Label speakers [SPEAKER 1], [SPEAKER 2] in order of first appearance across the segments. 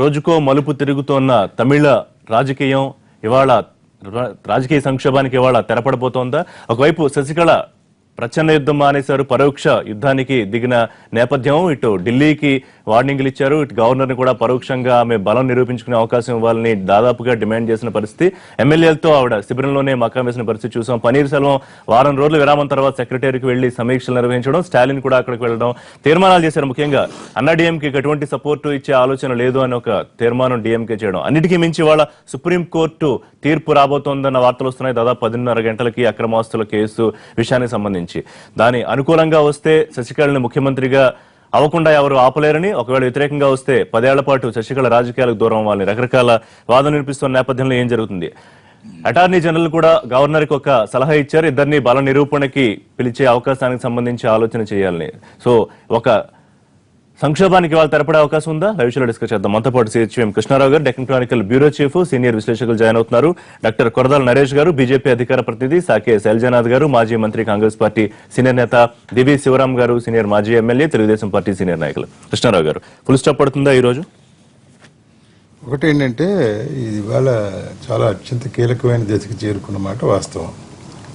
[SPEAKER 1] రోజుకో మలుపు తిరుగుతోన్న తమిళ రాజకీయం ఇవాళ రాజకీయ సంక్షోభానికి ఇవాళ తెరపడబోతోందా? ఒకవైపు శశికళ ప్రచండ యుద్ధం మానేశారు, పరోక్ష యుద్ధానికి దిగిన నేపథ్యం. ఇటు ఢిల్లీకి వార్నింగ్లు ఇచ్చారు, ఇటు గవర్నర్ ని కూడా పరోక్షంగా ఆమె బలం నిరూపించుకునే అవకాశం ఇవ్వాలని దాదాపుగా డిమాండ్ చేసిన పరిస్థితి. ఎమ్మెల్యేలతో ఆవిడ శిబిరంలోనే మకాం వేసిన పరిస్థితి చూసాం. పన్నీర్ సెల్వం వారం రోజుల విరామం తర్వాత సెక్రటరీకి వెళ్లి సమీక్షలు నిర్వహించడం, స్టాలిన్ కూడా అక్కడికి వెళ్లడం, తీర్మానాలు చేశారు. ముఖ్యంగా అన్నా డిఎంకేకి ఎటువంటి సపోర్టు ఇచ్చే ఆలోచన లేదు అని ఒక తీర్మానం డిఎంకే చేయడం. అన్నిటికీ మించి వాళ్ళ సుప్రీంకోర్టు తీర్పు రాబోతోందన్న వార్తలు వస్తున్నాయి. దాదాపు 10:30 గంటలకి అక్రమాస్తుల కేసు విషయానికి సంబంధించి దాని అనుకూలంగా వస్తే శశికళని ముఖ్యమంత్రిగా అవ్వకుండా ఎవరు ఆపలేరని, ఒకవేళ వ్యతిరేకంగా వస్తే 10 ఏళ్ల పాటు శశికళ రాజకీయాలకు దూరం అవ్వాలని రకరకాల వాదన వినిపిస్తున్న నేపథ్యంలో ఏం జరుగుతుంది? అటార్నీ జనరల్ కూడా గవర్నర్ కి ఒక సలహా ఇచ్చారు, ఇద్దరిని బల నిరూపణకి పిలిచే అవకాశానికి సంబంధించి ఆలోచన చేయాలని. సో ఒక సంక్షోభానికి వాళ్ళు తెరపడే అవకాశం ఉందా? విషయంలో డిస్కస్ చేద్దాం. మనతో పాటు సిహెచ్ఎం కృష్ణారావు గారు, Deccan Chronicle bureau chief, senior విశ్లేషకులు జాయిన్ అవుతున్నారు. డాక్టర్ కొరదాల నరేష్ గారు, బీజేపీ అధికార ప్రతినిధి, సాకే శైలజానాథ్ గారు, మాజీ మంత్రి, కాంగ్రెస్ పార్టీ సీనియర్ నేత, దివి శివరాం గారు, సీనియర్ మాజీ ఎమ్మెల్యే, తెలుగుదేశం పార్టీ సీనియర్ నాయకులు. కృష్ణారావు గారు, ఫుల్ స్టాప్ పడుతుందా ఈ రోజు?
[SPEAKER 2] ఒకటి ఏంటంటే, ఇది ఇవాళ చాలా అత్యంత కీలకమైన దశకు చేరుకున్న మాట వాస్తవం.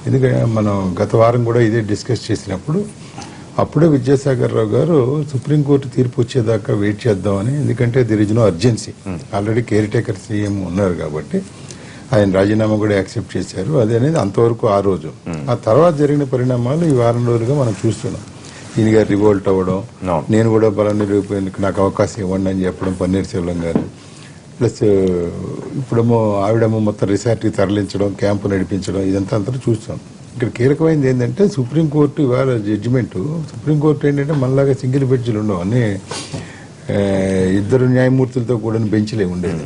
[SPEAKER 2] ఎందుకంటే మనం గత వారం కూడా ఇదే డిస్కస్ చేసినప్పుడు అప్పుడే విద్యాసాగర్ రావు గారు సుప్రీంకోర్టు తీర్పు వచ్చేదాకా వెయిట్ చేద్దామని, ఎందుకంటే there is no urgency, already caretaker CM ఉన్నారు కాబట్టి ఆయన రాజీనామా కూడా యాక్సెప్ట్ చేశారు. అది అనేది అంతవరకు ఆ రోజు. ఆ తర్వాత జరిగిన పరిణామాలు ఈ వారం రోజులుగా మనం చూస్తున్నాం. ఈయన గారు రివోల్ట్ అవ్వడం, నేను కూడా బలం నిరూపణకు నాకు అవకాశం ఇవ్వండి అని చెప్పడం పన్నీర్ సెల్వం గారు, ప్లస్ ఇప్పుడేమో ఆవిడేమో మొత్తం రిసార్ట్కి తరలించడం, క్యాంపు నడిపించడం, ఇదంతా అంతా చూస్తాం. ఇక్కడ కీలకమైనది ఏంటంటే సుప్రీంకోర్టు ఇవాళ జడ్జిమెంటు, సుప్రీంకోర్టు ఏంటంటే మనలాగా సింగిల్ బెంచ్లు ఉండవు, అన్నీ 2 న్యాయమూర్తులతో కూడిన బెంచ్లే ఉండేది.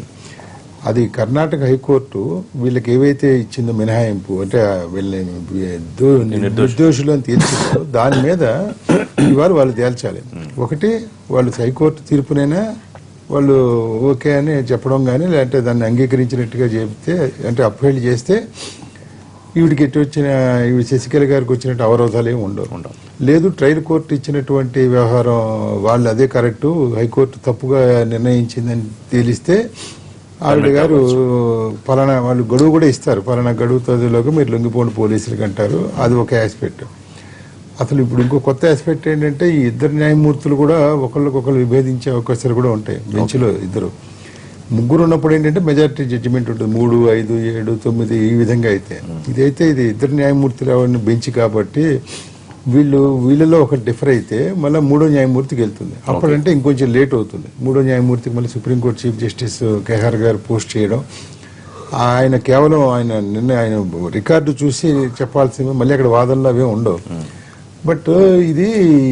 [SPEAKER 2] అది కర్ణాటక హైకోర్టు వీళ్ళకి ఏవైతే ఇచ్చిందో మినహాయింపు, అంటే వీళ్ళని నిర్దోషులు అని తీర్చిందో దాని మీద ఇవాళ వాళ్ళు తేల్చాలి. ఒకటి, వాళ్ళు హైకోర్టు తీర్పునైనా వాళ్ళు ఓకే అని చెప్పడం కానీ, లేదంటే దాన్ని అంగీకరించినట్టుగా చెప్తే, అంటే అప్హెల్డ్ చేస్తే ఈవిడికి ఎటు వచ్చిన ఈవిడ శశికళ గారికి వచ్చినట్టు అవరోధాలు ఏమి ఉండవు. లేదు, ట్రయల్ కోర్టు ఇచ్చినటువంటి వ్యవహారం వాళ్ళు అదే కరెక్టు, హైకోర్టు తప్పుగా నిర్ణయించిందని తేలిస్తే ఆవిడ గారు పలానా వాళ్ళు గడువు కూడా ఇస్తారు, పలానా గడువు తదిలోకి మీరు లొంగిపోండి పోలీసులకు అంటారు. అది ఒక ఆస్పెక్ట్. అసలు ఇప్పుడు ఇంకో కొత్త ఆస్పెక్ట్ ఏంటంటే, ఈ 2 న్యాయమూర్తులు కూడా ఒకళ్ళకొకరు విభేదించే అవకాశాలు కూడా ఉంటాయి. బెంచ్లో 2 ముగ్గురు ఉన్నప్పుడు ఏంటంటే మెజారిటీ జడ్జిమెంట్ ఉంటుంది, 3, 5, 7, 9 ఈ విధంగా. అయితే ఇదైతే ఇది 2 న్యాయమూర్తులు ఎవరిని బెంచ్ కాబట్టి వీళ్ళలో ఒక డిఫర్ అయితే మళ్ళీ 3వ న్యాయమూర్తికి వెళ్తుంది. అప్పుడంటే ఇంకొంచెం లేట్ అవుతుంది. 3వ న్యాయమూర్తికి మళ్ళీ సుప్రీంకోర్టు చీఫ్ జస్టిస్ ఖేహార్ గారు పోస్ట్ చేయడం, ఆయన కేవలం ఆయన రికార్డు చూసి చెప్పాల్సిందే, మళ్ళీ అక్కడ వాదనలు అవే ఉండవు. బట్ ఇది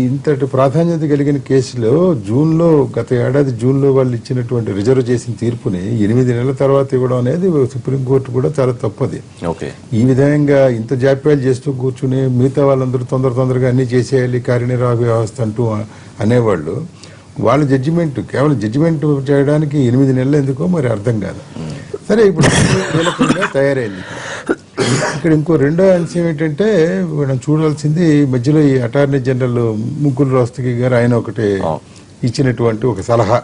[SPEAKER 2] ఇంతటి ప్రాధాన్యత కలిగిన కేసులో గత ఏడాది జూన్లో వాళ్ళు ఇచ్చినటువంటి రిజర్వ్ చేసిన తీర్పుని 8 నెలల తర్వాత ఇవ్వడం అనేది సుప్రీంకోర్టు కూడా చాలా తప్పది. ఈ విధంగా ఇంత జాప్యాలు చేస్తూ కూర్చుని మిగతా వాళ్ళందరూ తొందరగా అన్ని చేసేయాలి కార్యనిర్వాహక వ్యవస్థ అంటూ అనేవాళ్ళు, వాళ్ళ కేవలం జడ్జిమెంట్ చేయడానికి 8 నెలలు ఎందుకో మరి అర్థం కాదు. సరే, ఇప్పుడు కీలకంగా తయారైంది. ఇక్కడ ఇంకో రెండో అంశం ఏంటంటే, మనం చూడాల్సింది మధ్యలో ఈ అటార్నీ జనరల్ ముకుల్ రోస్తగి గారు ఆయన ఒకటి ఇచ్చినటువంటి ఒక సలహా,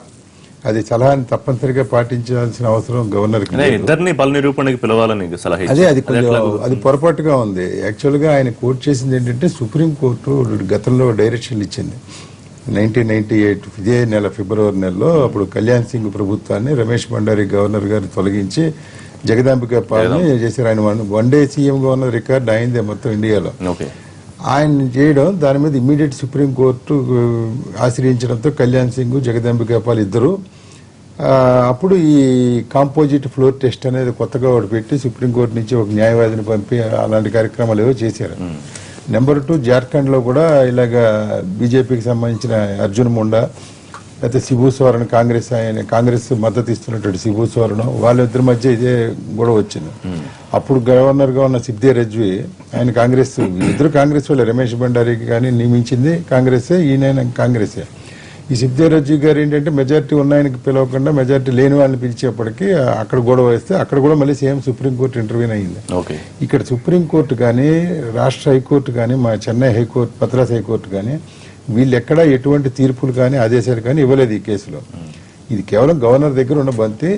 [SPEAKER 2] అది సలహాని తప్పనిసరిగా పాటించాల్సిన అవసరం గవర్నర్ కి.
[SPEAKER 1] ఇద్దరిని బల నిరూపణకి పిలవాలని సలహా.
[SPEAKER 2] అది పొరపాటుగా ఉంది. యాక్చువల్ గా ఆయన కోట్ చేసింది ఏంటంటే, సుప్రీంకోర్టు గతంలో డైరెక్షన్లు ఇచ్చింది 1998 ఇదే నెల ఫిబ్రవరి నెలలో. అప్పుడు కళ్యాణ్ సింగ్ ప్రభుత్వాన్ని రమేష్ భండారీ గవర్నర్ గారు తొలగించి జగదాంబిక పాలన చేశారు. ఆయన 1 డే సీఎంగా ఉన్న రికార్డు అయిందే మొత్తం ఇండియాలో. ఆయన చేయడం, దాని మీద ఇమ్మీడియట్ సుప్రీంకోర్టు ఆశ్రయించడంతో కళ్యాణ్ సింగ్, జగదాంబిక పాల్ ఇద్దరు అప్పుడు ఈ కాంపోజిట్ ఫ్లోర్ టెస్ట్ అనేది కొత్తగా ఒకటి పెట్టి సుప్రీంకోర్టు నుంచి ఒక న్యాయవాదిని పంపి అలాంటి కార్యక్రమాలు ఏవో చేశారు. నెంబర్ 2, జార్ఖండ్ లో కూడా ఇలాగా బీజేపీకి సంబంధించిన అర్జున్ ముండా, అయితే శిబు సోరెన్ కాంగ్రెస్ మద్దతు ఇస్తున్నటువంటి శిబు సోరెన్, వాళ్ళిద్దరి మధ్య ఇదే గొడవ వచ్చింది. అప్పుడు గవర్నర్ గా ఉన్న సిద్ధే రజ్వి, ఆయన ఇద్దరు కాంగ్రెస్ వాళ్ళే, రమేష్ భండారీకి కానీ నియమించింది కాంగ్రెసే, ఈయన కాంగ్రెసే. ఈ సిద్ధే రజ్వి గారు ఏంటంటే మెజార్టీ ఉన్నాయనికి పిలవకుండా మెజార్టీ లేని వాళ్ళని పిలిచేప్పటికీ అక్కడ గొడవ వేస్తే అక్కడ కూడా మళ్ళీ సేమ్ సుప్రీంకోర్టు ఇంటర్వ్యూన్ అయింది. ఇక్కడ సుప్రీంకోర్టు కానీ, రాష్ట్ర హైకోర్టు కానీ, మా చెన్నై హైకోర్టు, మద్రాస్ హైకోర్టు కానీ వీళ్ళు ఎక్కడా ఎటువంటి తీర్పులు కానీ ఆదేశాలు కానీ ఇవ్వలేదు ఈ కేసులో. ఇది కేవలం గవర్నర్ దగ్గర ఉన్న బంతి.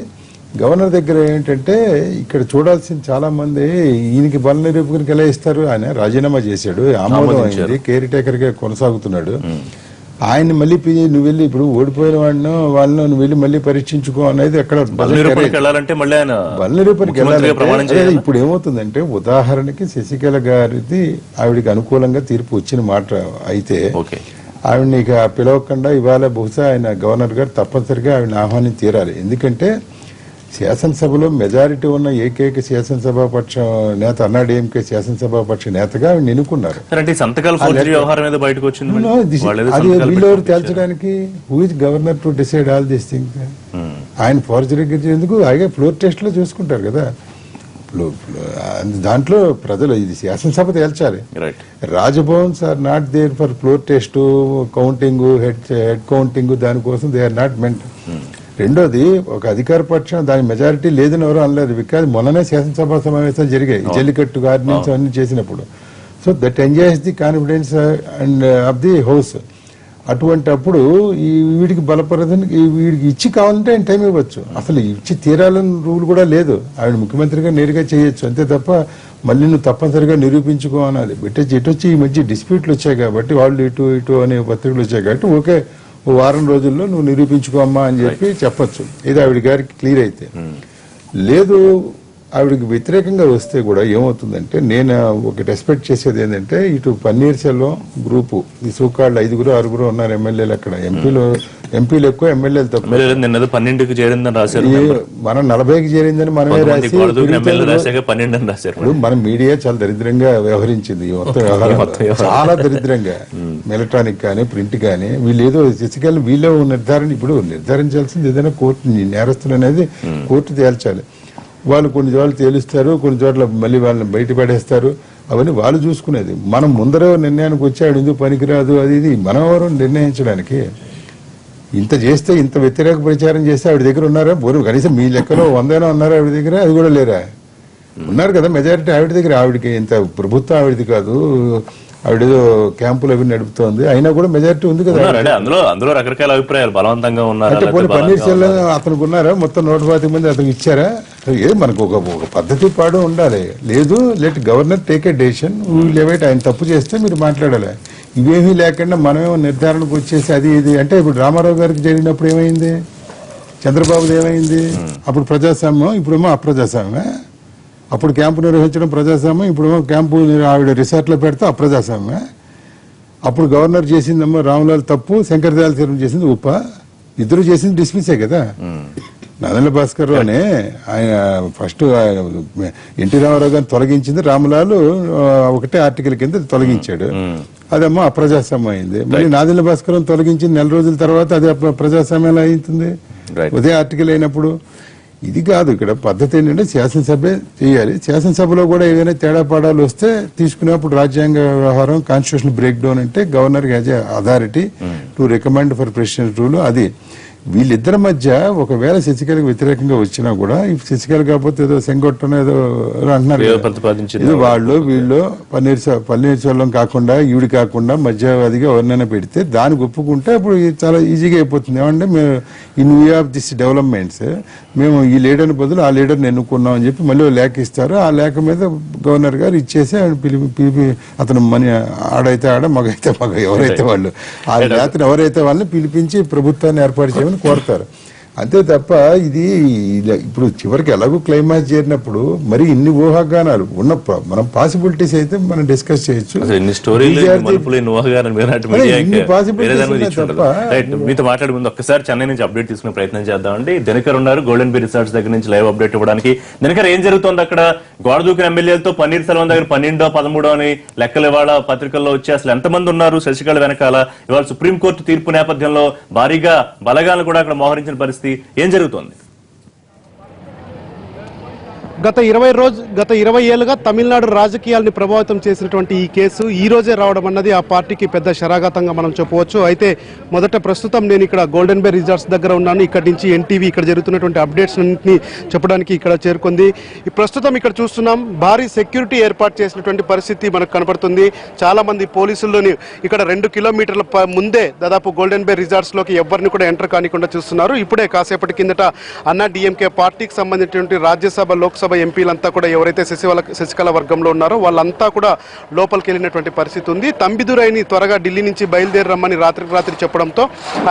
[SPEAKER 2] గవర్నర్ దగ్గర ఏంటంటే ఇక్కడ చూడాల్సిన చాలా మంది ఈయనకి బల నిరూపకునికి ఎలా ఇస్తారు? ఆయన రాజీనామా చేశాడు, ఆమోదం అయింది, కేర్ టేకర్ గా కొనసాగుతున్నాడు. ఆయన్ని మళ్ళీ నువ్వు వెళ్ళి ఇప్పుడు ఓడిపోయిన వాళ్ళను నువ్వు వెళ్ళి మళ్ళీ పరీక్షించుకో అనేది ఎక్కడ బల నిరూపణకి వెళ్ళాలంటే ఇప్పుడు ఏమవుతుందంటే, ఉదాహరణకి శశికళ గారిది ఆవిడికి అనుకూలంగా తీర్పు వచ్చిన మాట అయితే ఆవిడని ఇక పిలవకుండా ఇవాళ బహుశా ఆయన గవర్నర్ గారు తప్పనిసరిగా ఆవిడని ఆహ్వానం తీరాలి. ఎందుకంటే శాసనసభలో మెజారిటీ ఉన్న ఏకైక శాసనసభాపక్ష నేత అన్నాడీఎంకే శాసనసభాపక్ష నేతగా ఆవిడ ఎన్నుకున్నారు. అది వీళ్ళెవరు తేల్చడానికి? Who is governor to decide all these things? ఆయన ఫోర్జరీ ఎందుకు? అలాగే ఫ్లోర్ టెస్ట్ లో చూసుకుంటారు కదా. దాంట్లో ప్రజలు ఇది శాసనసభ తేల్చాలి. Rajbhavans are not there for floor test, counting, head counting, దానికోసం దే ఆర్ నాట్ మెంట్. రెండోది, ఒక అధికార పక్షం దాని మెజారిటీ లేదని ఎవరు అనలేదు. బికాజ్ మొన్ననే శాసనసభ సమావేశాలు జరిగాయి జల్లికట్టు గార్డెన్స్ అన్ని చేసినప్పుడు. So that enjoys the confidence and of the house. అటువంటి అప్పుడు ఈ వీడికి బలపరదని వీడికి ఇచ్చి కావాలంటే ఆయన టైం ఇవ్వచ్చు. అసలు ఇచ్చి తీరాలని రూల్ కూడా లేదు. ఆవిడ ముఖ్యమంత్రిగా నేరుగా చేయొచ్చు, అంతే తప్ప మళ్ళీ నువ్వు తప్పనిసరిగా నిరూపించుకో అనాలి. ఇటొచ్చి ఈ మధ్య డిస్ప్యూట్లు వచ్చాయి కాబట్టి, వాళ్ళు ఇటు అనే పత్రికలు వచ్చాయి కాబట్టి ఓకే ఓ వారం రోజుల్లో నువ్వు నిరూపించుకోమ్మా అని చెప్పి చెప్పొచ్చు. ఇది ఆవిడ గారికి క్లియర్ అయితే. లేదు ఆవిడకి వ్యతిరేకంగా వస్తే కూడా ఏమవుతుందంటే, నేను ఒకటి ఎక్స్పెక్ట్ చేసేది ఏంటంటే, ఇటు పన్నీర్ సెల్వం గ్రూపు ఈ సూకాళ్ళు 5-6 ఉన్నారు ఎమ్మెల్యేలు. అక్కడ ఎంపీలు ఎక్కువ, ఎమ్మెల్యేలు తక్కువ.
[SPEAKER 1] 12కి చేరిందని రాశారు.
[SPEAKER 2] మనం 40కి చేరిందని మనమే రాసి మన మీడియా చాలా దరిద్రంగా వ్యవహరించింది. మొత్తం వ్యవహారం చాలా దరిద్రంగా, ఎలక్ట్రానిక్ కానీ ప్రింట్ కానీ. వీళ్ళు ఏదో శశికళ వీళ్ళు నిర్ధారించాల్సింది ఏదైనా కోర్టు నేరస్తులు అనేది కోర్టు తేల్చాలి. వాళ్ళు కొన్ని చోట్ల తేలుస్తారు, కొన్ని చోట్ల మళ్ళీ వాళ్ళని బయటపడేస్తారు. అవన్నీ వాళ్ళు చూసుకునేది. మనం ముందరే నిర్ణయానికి వచ్చాడు ఎందుకు పనికిరాదు అది ఇది మనం ఎవరు నిర్ణయించడానికి? ఇంత చేస్తే, ఇంత వ్యతిరేక ప్రచారం చేస్తే ఆవిడ దగ్గర ఉన్నారా? కనీసం మీ లెక్కలో 100 ఉన్నారా ఆవిడ దగ్గర? అది కూడా లేరా? ఉన్నారు కదా మెజారిటీ ఆవిడ దగ్గర. ఆవిడకి ఇంత ప్రభుత్వం ఆవిడది కాదు, ఆవిడేదో క్యాంపులు అవి నడుపుతోంది, అయినా కూడా మెజారిటీ ఉంది కదా.
[SPEAKER 1] అందులో రకరకాల అభిప్రాయాలు బలవంతంగా ఉన్నారు.
[SPEAKER 2] అంటే పోనీ పన్నీర్ సెల్వం అతనికి ఉన్నారా? మొత్తం 125 మంది అతనికి ఇచ్చారా? ఏది మనకు ఒక పద్ధతి పాడు ఉండాలి. లేదు, let governor take a decision, ఆయన తప్పు చేస్తే మీరు మాట్లాడాలి. ఇవేమీ లేకుండా మనమేమో నిర్ధారణకు వచ్చేసి అది ఇది అంటే, ఇప్పుడు రామారావు గారికి జరిగినప్పుడు ఏమైంది? చంద్రబాబుది ఏమైంది? అప్పుడు ప్రజాస్వామ్యం, ఇప్పుడేమో అప్రజాస్వామ్యమే. అప్పుడు క్యాంపు నిర్వహించడం ప్రజాస్వామ్యం, ఇప్పుడు క్యాంపు ఆవిడ రిసార్ట్లో పెడితే అప్రజాస్వామ్యమే. అప్పుడు గవర్నర్ చేసిందేమో రామ్లాల్ తప్పు, శంకర్ దయాళ్ శర్మ చేసింది ఉప్ప. ఇద్దరు చేసింది డిస్మిసే కదా. నాదెండ్ల భాస్కర్ లోనే ఆయన ఫస్ట్ ఎన్టీ రామారావు గారిని తొలగించింది రామ్లాల్ ఒకటే ఆర్టికల్ కింద తొలగించాడు. అదేమో అప్రజాస్వామ్యం అయింది. మళ్ళీ నాదెండ్ల భాస్కర్ తొలగించింది నెల రోజుల తర్వాత అది ప్రజాస్వామ్యం అవుతుంది ఉదయ ఆర్టికల్ అయినప్పుడు. ఇది కాదు ఇక్కడ పద్ధతి. ఏంటంటే శాసనసభే చేయాలి. శాసనసభలో కూడా ఏదైనా తేడా పాడాలు వస్తే తీసుకునేప్పుడు రాజ్యాంగ వ్యవహారం, కాన్స్టిట్యూషన్ బ్రేక్ డౌన్ అంటే governor has a authority to recommend for president rule. అది వీళ్ళిద్దరి మధ్య ఒకవేళ శశికళకు వ్యతిరేకంగా వచ్చినా కూడా, శశికళ కాకపోతే ఏదో సెంగొట్టనో ఏదో అంటున్నారు, ఇది వాళ్ళు వీళ్ళు పన్నీర్ సెల్వం కాకుండా ఈవిడి కాకుండా మధ్యవాదిగా ఎవరినైనా పెడితే దానికి ఒప్పుకుంటే అప్పుడు చాలా ఈజీగా అయిపోతుంది. ఏమంటే మేము in view of this developments మేము ఈ లీడర్ని బదులు ఆ లీడర్ని ఎన్నుకున్నాం అని చెప్పి మళ్ళీ లేఖ ఇస్తారు. ఆ లేఖ మీద గవర్నర్ గారు ఇచ్చేసి పిలిపి అతను ఆడైతే ఆడ, మగైతే మగ, ఎవరైతే వాళ్ళు ఆ నేతను ఎవరైతే వాళ్ళని పిలిపించి ప్రభుత్వాన్ని ఏర్పాటు చేయమని కోరుతారు. అంతే తప్ప ఇది ఇప్పుడు చివరికి ఎలాగో క్లైమాక్స్ చేరినప్పుడు మరి ఇన్ని ఊహాగానాలు ఉన్న మనం పాసిబిలిటీస్ అయితే మనం డిస్కస్ చేయొచ్చు.
[SPEAKER 1] మీతో మాట్లాడే ముందు ఒక్కసారి చెన్నై నుంచి అప్డేట్ తీసుకునే ప్రయత్నం చేద్దామండి. దినకర్ ఉన్నారు గోల్డెన్ బీ రిసార్ట్స్ దగ్గర నుంచి లైవ్ అప్డేట్ ఇవ్వడానికి. దినకర్, ఏం జరుగుతుంది అక్కడ? గోడ దూకిన ఎమ్మెల్యేలతో పన్నీర్ సెల్వం దగ్గర 12, 13 అని లెక్కలు ఇవాళ పత్రికల్లో వచ్చి అసలు ఎంతమంది ఉన్నారు శశికళ వెనకాల? ఇవాళ సుప్రీంకోర్టు తీర్పు నేపథ్యంలో భారీగా బలగాలను కూడా అక్కడ మోహరించిన పరిస్థితి. ఏం జరుగుతోంది?
[SPEAKER 3] గత 20 ఏళ్లుగా తమిళనాడు రాజకీయాల్ని ప్రభావితం చేసినటువంటి ఈ కేసు ఈ రోజే రావడం అన్నది ఆ పార్టీకి పెద్ద శరాఘాతంగా మనం చెప్పవచ్చు. అయితే మొదట ప్రస్తుతం నేను ఇక్కడ గోల్డెన్ బే రిసార్ట్స్ దగ్గర ఉన్నాను. ఇక్కడ నుంచి ఎన్టీవీ ఇక్కడ జరుగుతున్నటువంటి అప్డేట్స్ అన్నింటినీ చెప్పడానికి ఇక్కడ చేరుకుంది. ఈ ప్రస్తుతం ఇక్కడ చూస్తున్నాం, భారీ సెక్యూరిటీ ఏర్పాటు చేసినటువంటి పరిస్థితి మనకు కనపడుతుంది. చాలా మంది పోలీసుల్లోని ఇక్కడ 2 కిలోమీటర్ల ముందే దాదాపు గోల్డెన్ బే రిసార్ట్స్ లోకి ఎవరిని కూడా ఎంటర్ కానికుండా చూస్తున్నారు. ఇప్పుడే కాసేపటి కిందట అన్నా డిఎంకే పార్టీకి సంబంధించినటువంటి రాజ్యసభ లోక్సభ ఎంపీలంతా కూడా ఎవరైతే శశికళ వర్గంలో ఉన్నారో వాళ్ళంతా కూడా లోపలికి వెళ్ళినటువంటి పరిస్థితి ఉంది. తంబిదురైని త్వరగా ఢిల్లీ నుంచి బయలుదేరి రమ్మని రాత్రి చెప్పడంతో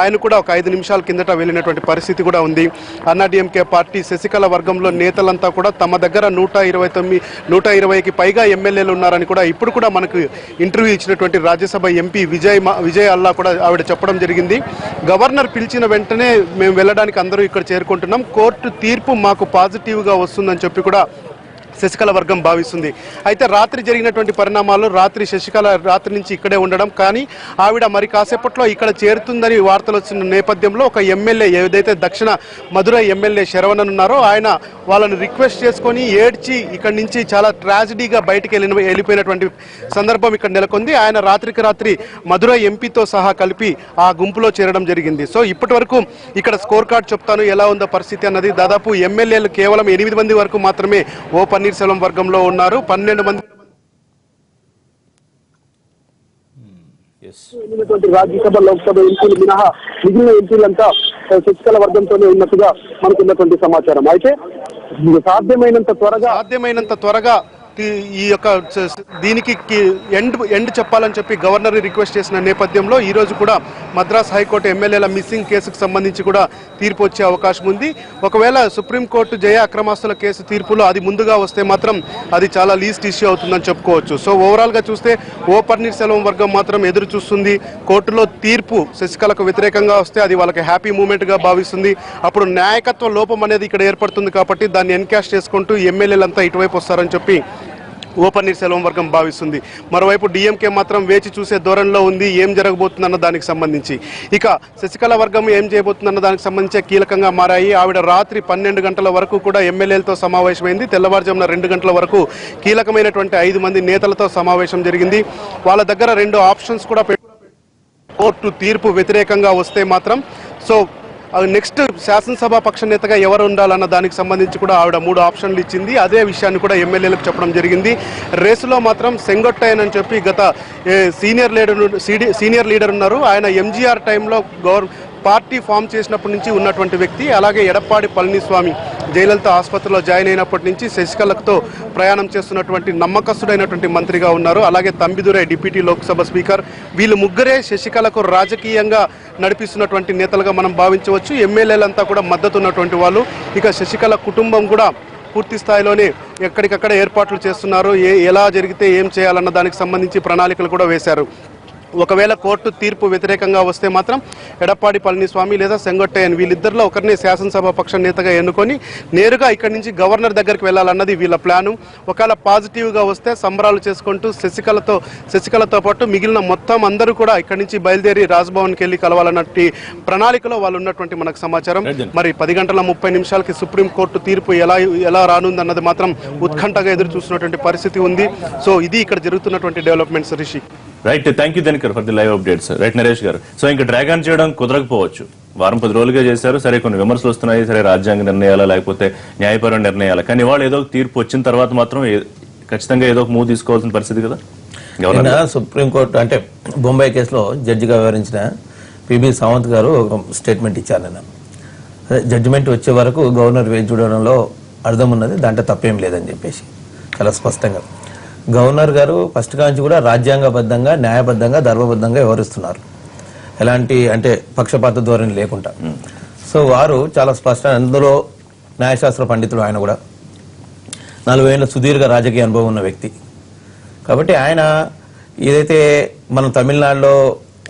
[SPEAKER 3] ఆయన కూడా ఒక 5 నిమిషాల కిందట వెళ్ళినటువంటి పరిస్థితి కూడా ఉంది. అన్నాడీఎంకే పార్టీ శశికళ వర్గంలో నేతలంతా కూడా తమ దగ్గర 120కి పైగా ఎమ్మెల్యేలు ఉన్నారని కూడా ఇప్పుడు కూడా మనకు ఇంటర్వ్యూ ఇచ్చినటువంటి రాజ్యసభ ఎంపీ విజయ్ అల్లా కూడా ఆవిడ చెప్పడం జరిగింది. గవర్నర్ పిలిచిన వెంటనే మేము వెళ్ళడానికి అందరూ ఇక్కడ చేరుకుంటున్నాం, కోర్టు తీర్పు మాకు పాజిటివ్గా వస్తుందని చెప్పి కూడా శశికళ వర్గం భావిస్తుంది. అయితే రాత్రి జరిగినటువంటి పరిణామాలు, శశికళ రాత్రి నుంచి ఇక్కడే ఉండడం, కానీ ఆవిడ మరి కాసేపట్లో ఇక్కడ చేరుతుందని వార్తలు వచ్చిన నేపథ్యంలో ఒక ఎమ్మెల్యే, ఏదైతే దక్షిణ మధురై ఎమ్మెల్యే శరవణన్ ఉన్నారో ఆయన వాళ్ళని రిక్వెస్ట్ చేసుకొని ఏడ్చి ఇక్కడి నుంచి చాలా ట్రాజడీగా బయటికి వెళ్ళిపోయినటువంటి సందర్భం ఇక్కడ నెలకొంది. ఆయన రాత్రికి రాత్రి మధురై ఎంపీతో సహా కలిపి ఆ గుంపులో చేరడం జరిగింది. సో ఇప్పటి వరకు ఇక్కడ స్కోర్ కార్డ్ చెప్తాను ఎలా ఉందో పరిస్థితి అన్నది. దాదాపు ఎమ్మెల్యేలు కేవలం 8 మంది వరకు మాత్రమే ఓ పన్నీర్సెల్వం వర్గంలో ఉన్నారు. 12 మంది రాజ్యసభ లోక్సభ ఎంపీలు మినహా మిగిలిన ఎంపీలంతా శశికళ వర్గంతోనే ఉన్నట్టుగా మనకున్నటువంటి సమాచారం. అయితే సాధ్యమైనంత త్వరగా ఈ యొక్క దీనికి ఎండ్ చెప్పాలని చెప్పి గవర్నర్ రిక్వెస్ట్ చేసిన నేపథ్యంలో ఈ రోజు కూడా మద్రాస్ హైకోర్టు ఎమ్మెల్యేల మిస్సింగ్ కేసుకు సంబంధించి కూడా తీర్పు వచ్చే అవకాశం ఉంది. ఒకవేళ సుప్రీంకోర్టు జయ అక్రమాస్తుల కేసు తీర్పులో అది ముందుగా వస్తే మాత్రం అది చాలా లీస్ట్ ఇష్యూ అవుతుందని చెప్పుకోవచ్చు. సో ఓవరాల్గా చూస్తే ఓ పన్నీర్సెల్వం వర్గం మాత్రం ఎదురు చూస్తుంది. కోర్టులో తీర్పు శశికళకు వ్యతిరేకంగా వస్తే అది వాళ్ళకి హ్యాపీ మూమెంట్గా భావిస్తుంది. అప్పుడు నాయకత్వ లోపం అనేది ఇక్కడ ఏర్పడుతుంది కాబట్టి దాన్ని ఎన్కాష్ చేసుకుంటూ ఎమ్మెల్యేలంతా ఇటువైపు వస్తారని చెప్పి ఓ పన్నీర్సెల్వం వర్గం భావిస్తుంది. మరోవైపు డిఎంకే మాత్రం వేచి చూసే ధోరణిలో ఉంది ఏం జరగబోతుందన్న దానికి సంబంధించి. ఇక శశికళ వర్గం ఏం చేయబోతుందన్న దానికి సంబంధించి కీలకంగా మారాయి. ఆవిడ రాత్రి 12 గంటల వరకు కూడా ఎమ్మెల్యేలతో సమావేశమైంది. తెల్లవారుజామున 2 గంటల వరకు కీలకమైనటువంటి 5 మంది నేతలతో సమావేశం జరిగింది. వాళ్ళ దగ్గర 2 ఆప్షన్స్ కూడా కోర్టు తీర్పు వ్యతిరేకంగా వస్తే మాత్రం నెక్స్ట్ శాసనసభ పక్ష నేతగా ఎవరు ఉండాలన్న దానికి సంబంధించి కూడా ఆవిడ 3 ఆప్షన్లు ఇచ్చింది. అదే విషయాన్ని కూడా ఎమ్మెల్యేలకు చెప్పడం జరిగింది. రేసులో మాత్రం సెంగొట్టయ్యన్ అని చెప్పి గత సీనియర్ లీడర్ ఉన్నారు. ఆయన ఎంజీఆర్ టైంలో పార్టీ ఫామ్ చేసినప్పటి నుంచి ఉన్నటువంటి వ్యక్తి. అలాగే ఎడప్పాడి పళనిస్వామి జయలలిత ఆసుపత్రిలో జాయిన్ అయినప్పటి నుంచి శశికళతో ప్రయాణం చేస్తున్నటువంటి నమ్మకస్తుడైనటువంటి మంత్రిగా ఉన్నారు. అలాగే తంబిదురై డిప్యూటీ లోక్సభ స్పీకర్. వీళ్ళు ముగ్గురే శశికళకు రాజకీయంగా నడిపిస్తున్నటువంటి నేతలుగా మనం భావించవచ్చు. ఎమ్మెల్యేలంతా కూడా మద్దతు ఉన్నటువంటి వాళ్ళు. ఇక శశికళ కుటుంబం కూడా పూర్తి స్థాయిలోనే ఎక్కడికక్కడ ఏర్పాట్లు చేస్తున్నారు. ఎలా జరిగితే ఏం చేయాలన్న దానికి సంబంధించి ప్రణాళికలు కూడా వేశారు. ఒకవేళ కోర్టు తీర్పు వ్యతిరేకంగా వస్తే మాత్రం ఎడప్పాడి పళనిస్వామి లేదా సెంగొట్టయ్యన్ వీళ్ళిద్దరిలో ఒకరిని శాసనసభ పక్ష నేతగా ఎన్నుకొని నేరుగా ఇక్కడి నుంచి గవర్నర్ దగ్గరికి వెళ్ళాలన్నది వీళ్ళ ప్లాను. ఒకవేళ పాజిటివ్గా వస్తే సంబరాలు చేసుకుంటూ శశికళతో పాటు మిగిలిన మొత్తం అందరూ కూడా ఇక్కడి నుంచి బయలుదేరి రాజ్భవన్కి వెళ్ళి కలవాలన్నట్టు ప్రణాళికలో వాళ్ళు ఉన్నటువంటి మనకు సమాచారం. మరి 10:30 సుప్రీంకోర్టు తీర్పు ఎలా రానుందన్నది మాత్రం ఉత్కంఠగా ఎదురు చూస్తున్నటువంటి పరిస్థితి ఉంది. సో ఇది ఇక్కడ జరుగుతున్నటువంటి developments. Rishi,
[SPEAKER 1] right, thank you Dinakar for the live updates. Right Naresh గారు, సో ఇంకా డ్రాగ్ ఆన్ చేయడం కుదరకపోవచ్చు. వారం 10 రోజులుగా చేశారు. సరే, కొన్ని విమర్శలు వస్తున్నాయి. సరే, రాజ్యాంగ నిర్ణయాలా లేకపోతే న్యాయపరమైన నిర్ణయాలా, కానీ వాళ్ళు ఏదో తీర్పు వచ్చిన తర్వాత మాత్రం ఖచ్చితంగా ఏదో ఒక మూవ్ తీసుకోవాల్సిన పరిస్థితి కదా.
[SPEAKER 4] సుప్రీంకోర్టు అంటే బొంబాయి కేసులో జడ్జిగా వ్యవహరించిన పిబి సావంత్ గారు ఒక స్టేట్మెంట్ ఇచ్చారు. నేను జడ్జిమెంట్ వచ్చే వరకు గవర్నర్ వేచి చూడడంలో అర్థం ఉన్నది, దాంట్లో తప్పేం లేదని చెప్పేసి చాలా స్పష్టంగా గవర్నర్ గారు ఫస్ట్ కాంచి కూడా రాజ్యాంగబద్ధంగా, న్యాయబద్ధంగా, ధర్మబద్ధంగా వ్యవహరిస్తున్నారు. ఎలాంటి అంటే పక్షపాత ధోరణి లేకుండా. సో వారు చాలా స్పష్టంగా, అందులో న్యాయశాస్త్ర పండితుడు ఆయన కూడా 40 ఏళ్ళ సుదీర్ఘ రాజకీయ అనుభవం ఉన్న వ్యక్తి కాబట్టి ఆయన ఏదైతే మనం తమిళనాడులో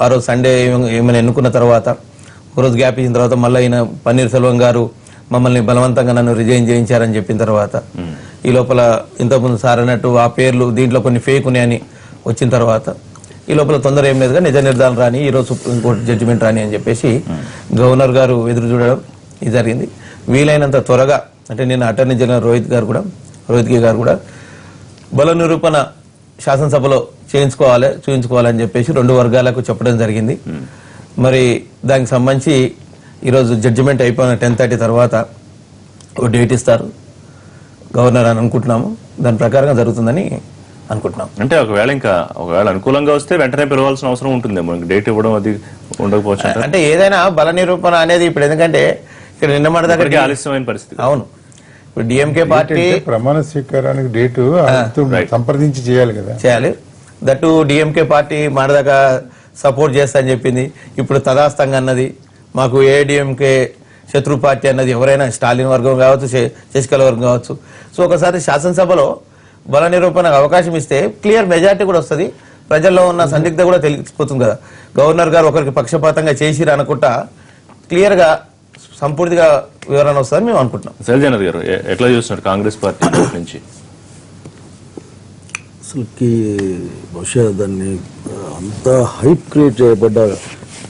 [SPEAKER 4] ఆ రోజు సండే ఏమైనా ఎన్నుకున్న తర్వాత ఒకరోజు గ్యాప్ ఇచ్చిన తర్వాత మళ్ళీ ఈయన పన్నీర్సెల్వం గారు మమ్మల్ని బలవంతంగా నన్ను రిజైన్ చేయించారని చెప్పిన తర్వాత ఈ లోపల ఇంతకుముందు సార్ అన్నట్టు ఆ పేర్లు దీంట్లో కొన్ని ఫేక్ ఉన్నాయని వచ్చిన తర్వాత ఈ లోపల తొందర ఏం లేదుగా నిజ నిర్ధారణ రాని, ఈరోజు సుప్రీంకోర్టు జడ్జిమెంట్ రాని అని చెప్పేసి గవర్నర్ గారు ఎదురు చూడడం ఇది జరిగింది. వీలైనంత త్వరగా అంటే నేను అటార్నీ జనరల్ రోహిత్ గారు కూడా రోహిత్గి గారు కూడా బల నిరూపణ శాసనసభలో చూపించుకోవాలని చెప్పేసి 2 వర్గాలకు చెప్పడం జరిగింది. మరి దానికి సంబంధించి ఈరోజు జడ్జిమెంట్ అయిపోయిన 10:30 తర్వాత ఒక డేట్ ఇస్తారు గవర్నర్ అని అనుకుంటున్నాము. దాని ప్రకారంగా జరుగుతుందని అనుకుంటున్నాం.
[SPEAKER 1] అంటే ఒకవేళ అనుకూలంగా వస్తే వెంటనే పిలవాల్సిన అవసరం ఉంటుందేమో, డేట్ ఇవ్వడం అది ఉండకపోవచ్చు.
[SPEAKER 4] అంటే ఏదైనా బల నిరూపణ అనేది ఇప్పుడు ఎందుకంటే ఇక్కడ నిన్న మాట దగ్గర
[SPEAKER 1] ఆలస్యమైన పరిస్థితి.
[SPEAKER 4] అవును, ఇప్పుడు డిఎంకే పార్టీ
[SPEAKER 2] ప్రమాణ స్వీకారానికి డేటు సంప్రదించి చేయాలి కదా,
[SPEAKER 4] చేయాలి. దట్టు డిఎంకే పార్టీ మాట దాకా సపోర్ట్ చేస్తా అని చెప్పింది. ఇప్పుడు తదాస్తంగా అన్నది మాకు ఏఐడిఎంకే శత్రు పార్టీ అన్నది ఎవరైనా స్టాలిన్ వర్గం కావచ్చు, శశికళ వర్గం కావచ్చు. సో ఒకసారి శాసనసభలో బల నిరూపణకు అవకాశం ఇస్తే క్లియర్ మెజార్టీ కూడా వస్తుంది, ప్రజల్లో ఉన్న సందిగ్ధ కూడా తెలిసిపోతుంది కదా. గవర్నర్ గారు ఒకరికి పక్షపాతంగా చేసిరు అనుకుంటా క్లియర్ గా సంపూర్తిగా వివరణ వస్తుందని మేము అనుకుంటున్నాం.
[SPEAKER 1] శైలజానాథ్ గారు ఎట్లా చూస్తున్నారు కాంగ్రెస్ పార్టీ నుంచి?
[SPEAKER 5] అసలుకి బహుశా దాన్ని అంత హైప్ క్రియేట్ చేయబడ్డ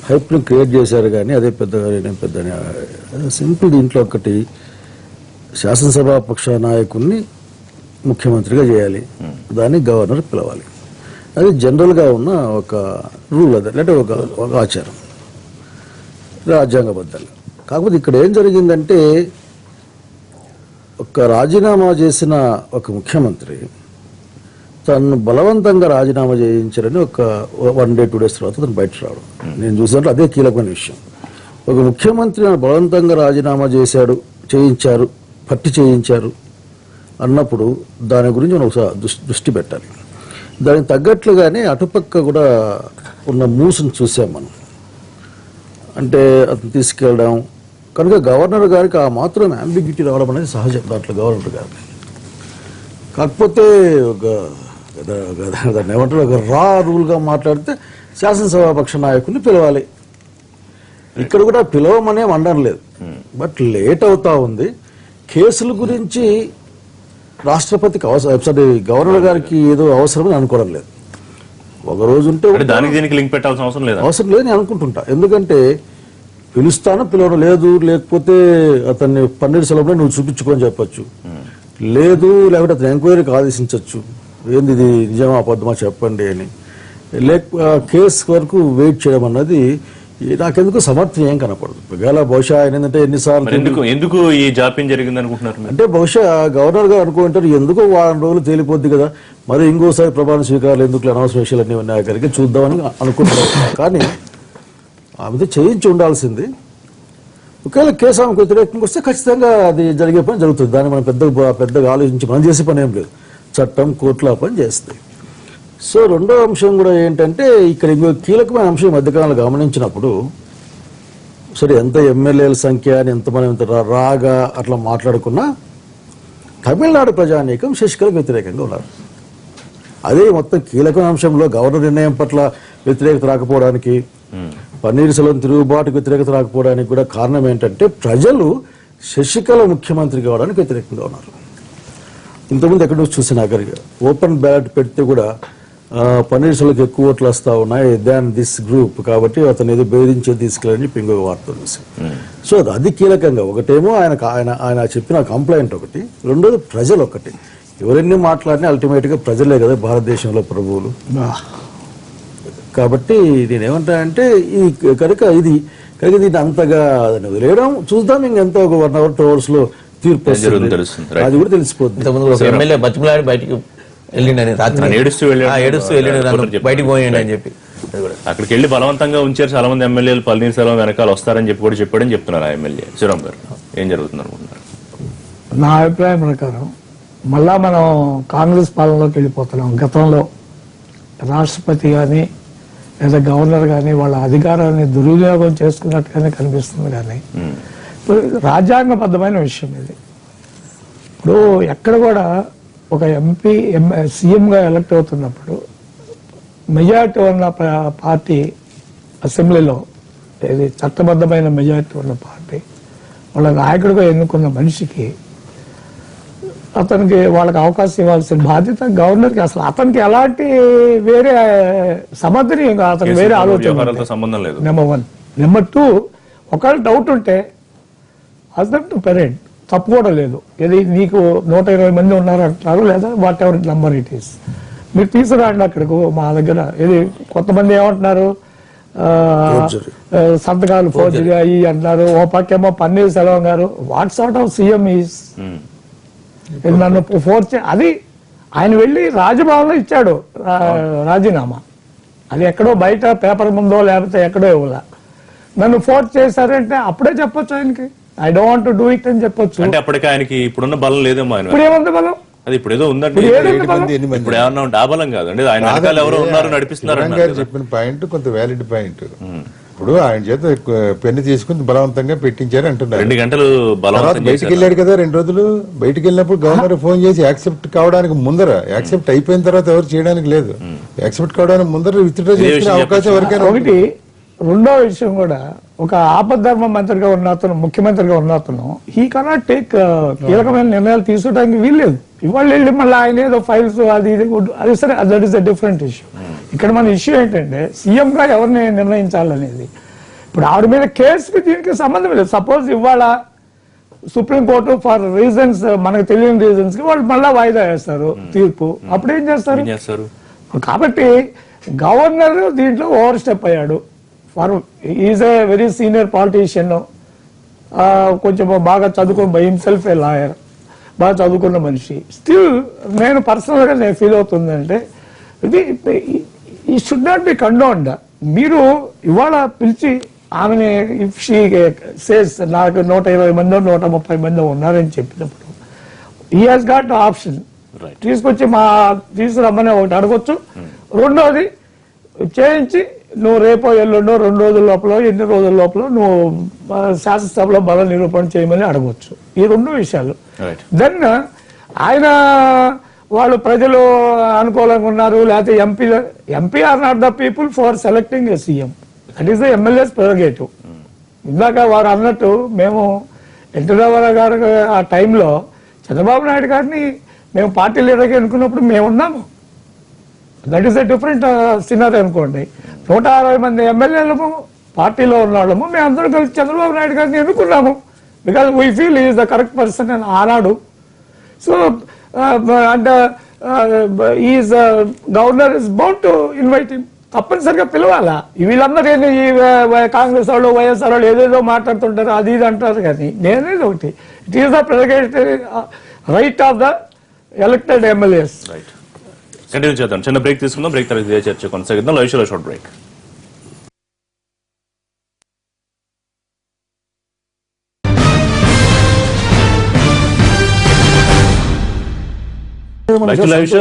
[SPEAKER 5] హైప్ని క్రియేట్ చేశారు కానీ అదే పెద్ద సింపుల్. దీంట్లో ఒకటి శాసనసభ పక్ష నాయకుడిని ముఖ్యమంత్రిగా చేయాలి, దాన్ని గవర్నర్ పిలవాలి. అది జనరల్గా ఉన్న ఒక రూల్, అది అంటే ఒక ఆచారం రాజ్యాంగబద్ధంగా. కాకపోతే ఇక్కడ ఏం జరిగిందంటే ఒక రాజీనామా చేసిన ఒక ముఖ్యమంత్రి తను బలవంతంగా రాజీనామా చేయించారని ఒక 1 day 2 days తర్వాత తను బయట రావడం నేను చూసినట్లు అదే కీలకమైన విషయం. ఒక ముఖ్యమంత్రి బలవంతంగా రాజీనామా చేయించారు, పట్టి చేయించారు అన్నప్పుడు దాని గురించి మనం ఒకసారి దృష్టి పెట్టాలి. దానికి తగ్గట్లుగానే అటుపక్క కూడా ఉన్న మూవ్స్ని చూసాం మనం. అంటే అతను తీసుకెళ్ళడం కనుక గవర్నర్ గారికి ఆ మాత్రం అంబిగ్యూటీ రావడం అనేది సహజం దాంట్లో గవర్నర్ గారికి. కాకపోతే దాన్ని ఏమంటారు, ఒక రా రూల్గా మాట్లాడితే శాసనసభాపక్ష నాయకుడిని పిలవాలి. ఇక్కడ కూడా పిలవమనే అనడం లేదు, బట్ లేట్ అవుతా ఉంది. కేసుల గురించి రాష్ట్రపతికి గవర్నర్ గారికి ఏదో అవసరమని అనుకోవడం లేదు. ఒక రోజు ఉంటే
[SPEAKER 1] దానికి దీనికి లింక్ పెట్టాల్సిన అవసరం
[SPEAKER 5] లేదు నేను అనుకుంటుంటా. ఎందుకంటే పిలుస్తాను, పిలవడం లేదు, లేకపోతే అతన్ని పన్నీర్ సెలవులో నువ్వు చూపించుకొని చెప్పచ్చు, లేకపోతే అతను ఎంక్వైరీకి ఆదేశించవచ్చు, ఏంది ఇది నిజమా అబద్ధమా చెప్పండి అని. కేసు వరకు వెయిట్ చేయడం అన్నది నాకెందుకు సమర్థం ఏం కనపడదు. ఒకవేళ బహుశా ఆయన ఏంటంటే ఎన్నిసార్లు
[SPEAKER 1] ఎందుకు ఈ జాప్యం జరిగింది అనుకుంటున్నారు
[SPEAKER 5] అంటే బహుశా గవర్నర్ గారు అనుకుంటారు ఎందుకో 1 వారం రోజులు తేలిపోద్ది కదా, మరి ఇంకోసారి ప్రమాణ స్వీకారాలు ఎందుకు అనవసర విషయాలన్నీ ఉన్నాయి అక్కడికి చూద్దామని అనుకుంటున్నారు. కానీ ఆమెతో చేయించి ఉండాల్సింది. ఒకవేళ కేసు ఆమెకు వ్యతిరేకంగా వస్తే ఖచ్చితంగా అది జరిగే పని జరుగుతుంది. దాన్ని మనం పెద్దగా ఆలోచించి మనం చేసే పని ఏం లేదు, చట్టం కోర్టులో పని చేస్తాయి. సో రెండో అంశం కూడా ఏంటంటే ఇక్కడ ఇంకో కీలకమైన అంశం మధ్యకాలంలో గమనించినప్పుడు సరే ఎంత ఎమ్మెల్యేల సంఖ్య అని ఎంతమంది ఎంత రాగా అట్లా మాట్లాడుకున్నా తమిళనాడు ప్రజానీకం శశికళకు వ్యతిరేకంగా ఉన్నారు. అదే మొత్తం కీలకమైన అంశంలో గవర్నర్ నిర్ణయం పట్ల వ్యతిరేకత రాకపోవడానికి, పన్నీర్ సెల్వం తిరుగుబాటుకు వ్యతిరేకత రాకపోవడానికి కూడా కారణం ఏంటంటే ప్రజలు శశికళ ముఖ్యమంత్రి కావడానికి వ్యతిరేకంగా ఉన్నారు. ఇంతకుముందు ఎక్కడ నుంచి చూసిన అక్కడికి ఓపెన్ బ్యాలెట్ పెడితే కూడా పన్నీర్ సెల్వంకి ఎక్కువ ఓట్లు వస్తా ఉన్నాయి దాన్ దిస్ గ్రూప్, కాబట్టి అతను ఏదో బెదిరించే తీసుకెళ్ళని ఇంకొక వార్త చూసి. సో అది కీలకంగా ఒకటేమో ఆయన చెప్పిన కంప్లైంట్ ఒకటి, రెండోది ప్రజలు ఒకటి. ఎవరెన్ని మాట్లాడినా అల్టిమేట్గా ప్రజలే కదా భారతదేశంలో ప్రభువులు. కాబట్టి నేనేమంటానంటే కనుక దీన్ని అంతగా వదిలేయడం చూద్దాం, ఇంకెంత ఒక 1 hour 2 hours లో తీర్పు అది కూడా తెలిసిపోతుంది.
[SPEAKER 4] ఎమ్మెల్యే బతిమలాడి బయటికి వెళ్ళిండని రాత్రి ఏడుస్తూ వెళ్ళిండు బయటికి పోయిండి అని చెప్పి
[SPEAKER 1] అక్కడికి వెళ్ళి బలవంతంగా ఉంచారు. చాలా మంది ఎమ్మెల్యేలు పన్నీర్ సెల్వం వెనకాల వస్తారని చెప్పి కూడా చెప్పాడని చెప్తున్నారు ఆ ఎమ్మెల్యే. శ్రీరామ్ గారు ఏం జరుగుతుంది అనుకుంటున్నారు?
[SPEAKER 6] నా అభిప్రాయం ప్రకారం మళ్ళా మనం కాంగ్రెస్ పాలనలోకి వెళ్ళిపోతున్నాం. గతంలో రాష్ట్రపతి కానీ లేదా గవర్నర్ కానీ వాళ్ళ అధికారాన్ని దుర్వినియోగం చేసుకున్నట్టుగానే కనిపిస్తుంది. కానీ ఇప్పుడు రాజ్యాంగబద్ధమైన విషయం ఇది. ఇప్పుడు ఎక్కడ కూడా ఒక ఎంపీ సీఎంగా ఎలక్ట్ అవుతున్నప్పుడు మెజారిటీ ఉన్న పార్టీ అసెంబ్లీలో, ఇది చట్టబద్ధమైన మెజారిటీ ఉన్న పార్టీ వాళ్ళ నాయకుడిగా ఎన్నుకున్న మనిషికి అతనికి వాళ్ళకి అవకాశం ఇవ్వాల్సిన బాధ్యత గవర్నర్కి. అసలు అతనికి ఎలాంటి వేరే సమర్థనీయం కాదు, అతనికి వేరే ఆలోచన
[SPEAKER 1] సంబంధం లేదు.
[SPEAKER 6] నెంబర్ 1. నెంబర్ 2, ఒకవేళ డౌట్ ఉంటే హస్బెండ్ టు పేరెంట్ తప్పు కూడా లేదు. ఇది నీకు 120 మంది ఉన్నారు అంటున్నారు, లేదా what ever number it is, మీరు తీసుకురండి అక్కడికి మా దగ్గర. ఇది కొంతమంది ఏమంటున్నారు, సంతకాలు ఫోర్జరీ అయ్యి అంటున్నారు. ఓ పక్కేమో పన్నీర్ సెల్వం గారు what sort of CM is, నన్ను ఫోర్స్ అది ఆయన వెళ్ళి రాజభవన్లో ఇచ్చాడు రాజీనామా. అది ఎక్కడో బయట పేపర్ ముందో లేకపోతే ఎక్కడో ఇవ్వాల. నన్ను ఫోర్స్ చేశారంటే అప్పుడే చెప్పొచ్చు ఆయనకి, I don't want to do it అని చెప్పొచ్చు.
[SPEAKER 1] అంటే అప్పటికి ఆయనకి ఇప్పుడున్న బలం లేదేమో ఆయన.
[SPEAKER 6] ఇప్పుడు ఏముంది బలం?
[SPEAKER 1] అది ఇప్పుడు ఏదో ఉందండి, ఇప్పుడు ఏమన్నా ఉంటే ఆ బలం కాదండి. ఆయన వెనకాల ఎవరో ఉన్నారు నడిపిస్తున్నారు.
[SPEAKER 2] గారు చెప్పిన పాయింట్ కొంత వ్యాలిడ్ పాయింట్. ఇప్పుడు ఆయన చేత పెన్ను తీసుకుని బలవంతంగా పెట్టించారు అంటున్నారు.
[SPEAKER 1] 2 గంటలు బలవంతం
[SPEAKER 2] బయటికి వెళ్ళాడు కదా 2 రోజులు. బయటికి వెళ్ళినప్పుడు గవర్నర్ ఫోన్ చేసి యాక్సెప్ట్ కావడానికి ముందర, యాక్సెప్ట్ అయిపోయిన తర్వాత ఎవరు చేయడానికి లేదు, యాక్సెప్ట్ కావడానికి ముందర విత్డ్రా చేసుకునే అవకాశం ఎవరికైనా.
[SPEAKER 6] ఒకటి రెండో విషయం కూడా, ఒక ఆపద్ధర్మ మంత్రిగా ఉన్న అతను, ముఖ్యమంత్రిగా ఉన్న అతను, హీ కెనాట్ టేక్ కీలకమైన నిర్ణయాలు తీసుకోవడానికి వీల్లేదు. ఇవాళ వెళ్ళి మళ్ళీ ఆయన ఏదో ఫైల్స్ అది ఇది అది సరే, that is a different issue. ఇక్కడ మన ఇష్యూ ఏంటంటే సీఎం గా ఎవరిని నిర్ణయించాలనేది. ఇప్పుడు ఆవిడ మీద కేసుకి దీనికి సంబంధం లేదు. సపోజ్ ఇవాళ సుప్రీంకోర్టు ఫర్ రీజన్స్, మనకు తెలియని రీజన్స్ కి వాళ్ళు మళ్ళా వాయిదా వేస్తారు తీర్పు, అప్పుడు ఏం చేస్తారు? కాబట్టి గవర్నర్ దీంట్లో ఓవర్ స్టెప్ అయ్యాడు. For is a very senior politician, కొంచెం బాగా చదువుకుని, బై హిమ్సెల్ఫ్ ఏ లాయర్, బాగా చదువుకున్న మనిషి. స్టిల్ నేను పర్సనల్గా నేను ఫీల్ అవుతుందంటే ఇది ఈ షుడ్ నాట్ బి కండోన్డ్. మీరు ఇవాళ పిలిచి ఆమెని ఇఫ్ షీ సేస్ నాకు 120 మందో 130 మందో ఉన్నారని చెప్పినప్పుడు హీ హాస్ గాట్ ఆప్షన్, తీసుకొచ్చి తీసుకురమ్మని ఒకటి అడగొచ్చు. రెండోది చేయించి నువ్వు రేపో ఎల్లుండో 2 రోజుల లోపల, ఎన్ని రోజుల లోపల నువ్వు శాసనసభలో బల నిరూపణ చేయమని అడగొచ్చు. ఈ 2 విషయాలు. దెన్ ఆయన వాళ్ళు ప్రజలు అనుకూలంగా ఉన్నారు, లేకపోతే MP are not the people for selecting a CM, that is the MLAs prerogative. ఇందాక వారు అన్నట్టు మేము ఎన్టీ రామారావు గారు ఆ టైంలో చంద్రబాబు నాయుడు గారిని మేము పార్టీ లీడర్గా ఎన్నుకున్నప్పుడు మేము ఉన్నాము. That is a different scenario అనుకోండి. 160 మంది ఎమ్మెల్యేలము పార్టీలో ఉన్న వాళ్ళము మేమందరం కలిసి చంద్రబాబు నాయుడు గారిని ఎన్నుకున్నాము, because we feel is the correct person అని ఆనాడు. So and is governor is bound to invite him, తప్పనిసరిగా పిలవాలా. వీళ్ళందరూ ఈ కాంగ్రెస్ వాళ్ళు, వైఎస్ఆర్ వాళ్ళు ఏదేదో మాట్లాడుతుంటారు, అది ఇది అంటారు. కానీ నేనేది ఒకటి, it is the prerogative right of the elected MLAs.
[SPEAKER 1] Continue చేద్దాం. చిన్న బ్రేక్ తీసుకుందాం. బ్రేక్ తర్వాత ఇదే చర్చ కొనసాగిద్దాం. లైవ్ షోలో షార్ట్ బ్రేక్.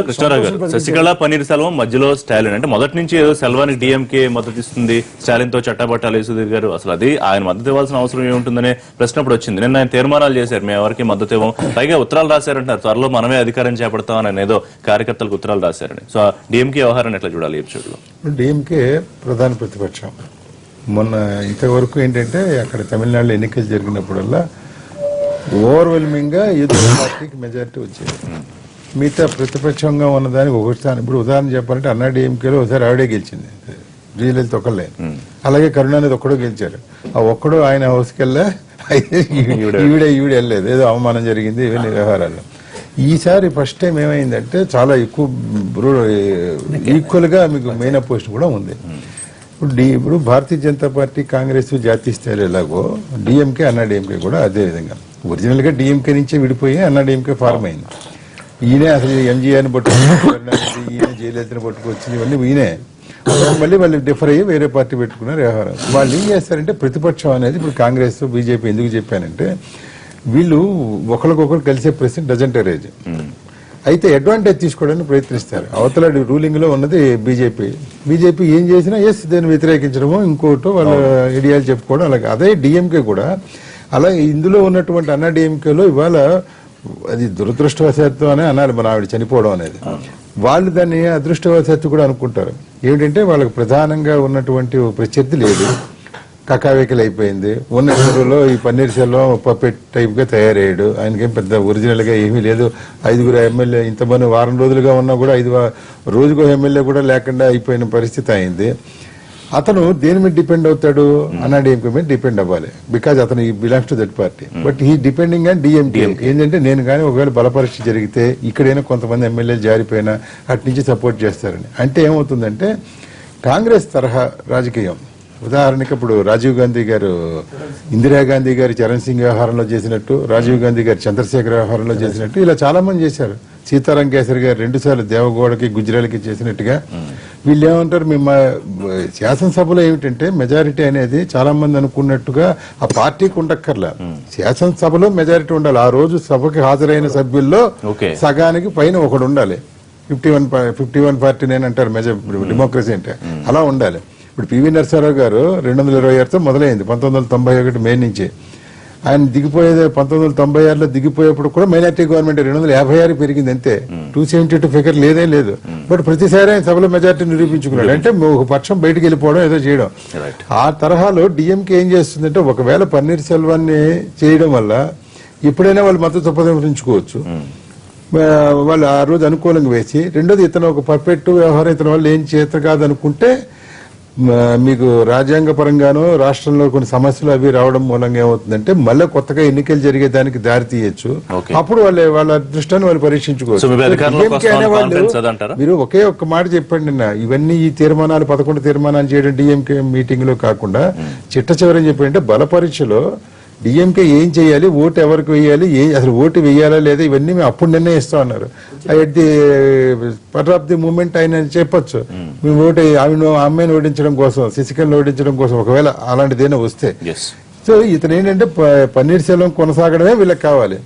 [SPEAKER 1] కృష్ణారావు గారు, శశికళ పన్నీర్ సెల్వం మధ్యలో స్టాలిన్, అంటే మొదటి నుంచి ఏదో సెల్వానికి డిఎంకే మద్దతు ఇస్తుంది, స్టాలిన్ తో చట్టాబట్టాలు సుధీర్ గారు, అసలు అది ఆయన మద్దతు ఇవ్వాల్సిన అవసరం ఏముంటుందనే ప్రశ్న అప్పుడు వచ్చింది. నిన్న ఆయన తీర్మానాలు చేశారు, మేము ఎవరికి మద్దతు ఇవ్వం, పైగా ఉత్తరాలు రాశారంటారు, త్వరలో మనమే అధికారం చేపడతామని ఏదో కార్యకర్తలకు ఉత్తరాలు రాశారని. సో డిఎంకే వ్యవహారాన్ని ఎట్లా చూడాలి ఎపిసోడ్లో?
[SPEAKER 2] డిఎంకే ప్రధాన ప్రతిపక్షం. మొన్న ఇంతవరకు ఏంటంటే అక్కడ తమిళనాడులో ఎన్నికలు జరిగినప్పుడల్లా ఓవర్వెల్మింగ్ గా ఏదో పార్టీకి మెజారిటీ వచ్చేది. మిగతా ప్రతిపక్షంగా ఉన్నదానికి ఒకటి స్థానం. ఇప్పుడు ఉదాహరణ చెప్పాలంటే అన్నా డిఎంకేలో ఒకసారి ఆవిడే గెలిచింది, శ్రీలలిత ఒక్కళ్ళే. అలాగే కరుణానిధి ఒక్కడో గెలిచారు. ఆ ఒక్కడో ఆయన హౌస్కి వెళ్ళా, ఈవిడే వెళ్ళలేదు, ఏదో అవమానం జరిగింది ఇవన్నీ వ్యవహారాలు. ఈసారి ఫస్ట్ టైం ఏమైందంటే చాలా ఎక్కువ ఈక్వల్ గా మీకు మెయిన్ పోస్ట్ కూడా ఉంది. ఇప్పుడు భారతీయ జనతా పార్టీ, కాంగ్రెస్ జాతీయ స్థాయిలో ఎలాగో డిఎంకే, అన్నా డిఎంకే కూడా అదే విధంగా ఒరిజినల్ గా డిఎంకే నుంచే విడిపోయి అన్నా డిఎంకే ఫార్మ్ అయింది. ఈయనే అసలు ఎంజీఆర్ని పట్టుకుని, ఈయన జయలలితని పట్టుకొచ్చింది, ఇవన్నీ ఈయనే. మళ్ళీ వాళ్ళు డిఫర్ అయ్యి వేరే పార్టీ పెట్టుకున్నారు వ్యవహారం. వాళ్ళు ఏం చేస్తారంటే ప్రతిపక్షం అనేది, ఇప్పుడు కాంగ్రెస్ బీజేపీ ఎందుకు చెప్పానంటే వీళ్ళు ఒకరికొకరు కలిసే ప్రెసిడెంట్ డజంట్ అరేంజ్. అయితే అడ్వాంటేజ్ తీసుకోవడానికి ప్రయత్నిస్తారు. అవతల రూలింగ్ లో ఉన్నది బీజేపీ ఏం చేసినా దాన్ని వ్యతిరేకించడము, ఇంకోటో వాళ్ళ ఐడియాలు చెప్పుకోవడం. అలాగే అదే డిఎంకే కూడా. అలాగే ఇందులో ఉన్నటువంటి అన్నా డిఎంకేలో ఇవాళ అది దురదృష్టవశాత్తు అని అనాలి, మన ఆవిడ చనిపోవడం అనేది. వాళ్ళు దాన్ని అదృష్టవశాత్తు కూడా అనుకుంటారు. ఏమిటంటే వాళ్ళకి ప్రధానంగా ఉన్నటువంటి ప్రత్యర్థి లేదు, కకావికలు అయిపోయింది. ఉన్న ఊరిలో ఈ పన్నీర్ సెల్వం పప్పెట్ టైప్ గా తయారయ్యాడు. ఆయనకేం పెద్ద ఒరిజినల్ గా ఏమీ లేదు. 5 ఎమ్మెల్యే ఇంతమంది వారం రోజులుగా ఉన్నా కూడా 5 రోజుకో ఎమ్మెల్యే కూడా లేకుండా అయిపోయిన పరిస్థితి అయింది. అతను దేని మీద డిపెండ్ అవుతాడు అన్నాడీఎంకే మీద డిపెండ్ అవ్వాలి, బికాజ్ అతను belongs to that party. But he depending on DMK. ఏంటంటే నేను కానీ ఒకవేళ బలపరీక్ష జరిగితే ఇక్కడైనా కొంతమంది ఎమ్మెల్యేలు జారిపోయినా అటు నుంచి సపోర్ట్ చేస్తారని. అంటే ఏమవుతుందంటే కాంగ్రెస్ తరహా రాజకీయం, ఉదాహరణకి ఇప్పుడు రాజీవ్ గాంధీ గారు ఇందిరాగాంధీ గారి చరణ్ సింగ్ వ్యవహారంలో చేసినట్టు, రాజీవ్ గాంధీ గారి చంద్రశేఖర్ వ్యవహారంలో చేసినట్టు ఇలా చాలా మంది చేశారు. సీతారాం కేసరి గారు 2 సార్లు దేవగౌడకి గుజరాల్కి చేసినట్టుగా వీళ్ళు ఏమంటారు, మేము శాసనసభలో ఏమిటంటే మెజారిటీ అనేది చాలా మంది అనుకున్నట్టుగా ఆ పార్టీకి ఉండక్కర్లా, శాసనసభలో మెజారిటీ ఉండాలి. ఆ రోజు సభకి హాజరైన సభ్యుల్లో సగానికి పైన ఒకడు ఉండాలి. 51-49 అంటారు డెమోక్రసీ అంటే, అలా ఉండాలి. ఇప్పుడు పివి నరసింహారావు గారు 226తో మొదలైంది 1991 మే నుంచి. ఆయన దిగిపోయేది 1996లో దిగిపోయేప్పుడు కూడా మైనార్టీ గవర్నమెంట్ 256 పెరిగింది అంతే, 272 ఫిగర్ లేదే లేదు. బట్ ప్రతిసారి ఆయన సభలో మెజార్టీ నిరూపించుకున్నాడు. అంటే ఒక పక్షం బయటకు వెళ్ళిపోవడం ఏదో చేయడం. ఆ తరహాలో డిఎంకే ఏం చేస్తుందంటే ఒకవేళ పన్నీర్ సెల్వాన్ని చేయడం వల్ల ఎప్పుడైనా వాళ్ళు మద్దతు ఉపసంహరించుకోవచ్చు. వాళ్ళు ఆ రోజు అనుకూలంగా వేసి, రెండోది ఇతను ఒక పర్ఫెక్ట్ వ్యవహారం ఇతని వల్ల ఏం చేత కాదనుకుంటే మీకు రాజ్యాంగ పరంగానూ రాష్ట్రంలో కొన్ని సమస్యలు అవి రావడం మూలంగా ఏమవుతుందంటే మళ్ళీ కొత్తగా ఎన్నికలు జరిగేదానికి దారి తీయచ్చు. అప్పుడు వాళ్ళ దృష్టిని వాళ్ళు పరీక్షించుకోవచ్చు. మీరు ఒకే ఒక్క మాట చెప్పండి నిన్న, ఇవన్నీ ఈ తీర్మానాలు 11 తీర్మానాలు చేయడం డిఎంకే మీటింగ్ లో కాకుండా చిట్ట చివరని చెప్పండి బల పరీక్షలో డిఎంకే ఏం చేయాలి, ఓటు ఎవరికి వేయాలి, అసలు ఓటు వేయాలా లేదా, ఇవన్నీ మేము అప్పుడు నిర్ణయిస్తా ఉన్నారు. At the spur of the moment ఆయన చెప్పొచ్చు, మేము ఓటు అమ్మాయిని ఓడించడం కోసం, శశికళను ఓడించడం కోసం ఒకవేళ అలాంటిదైనా వస్తే. సో ఇతను ఏంటంటే పన్నీర్ సెల్వం కొనసాగడమే వీళ్ళకి కావాలి,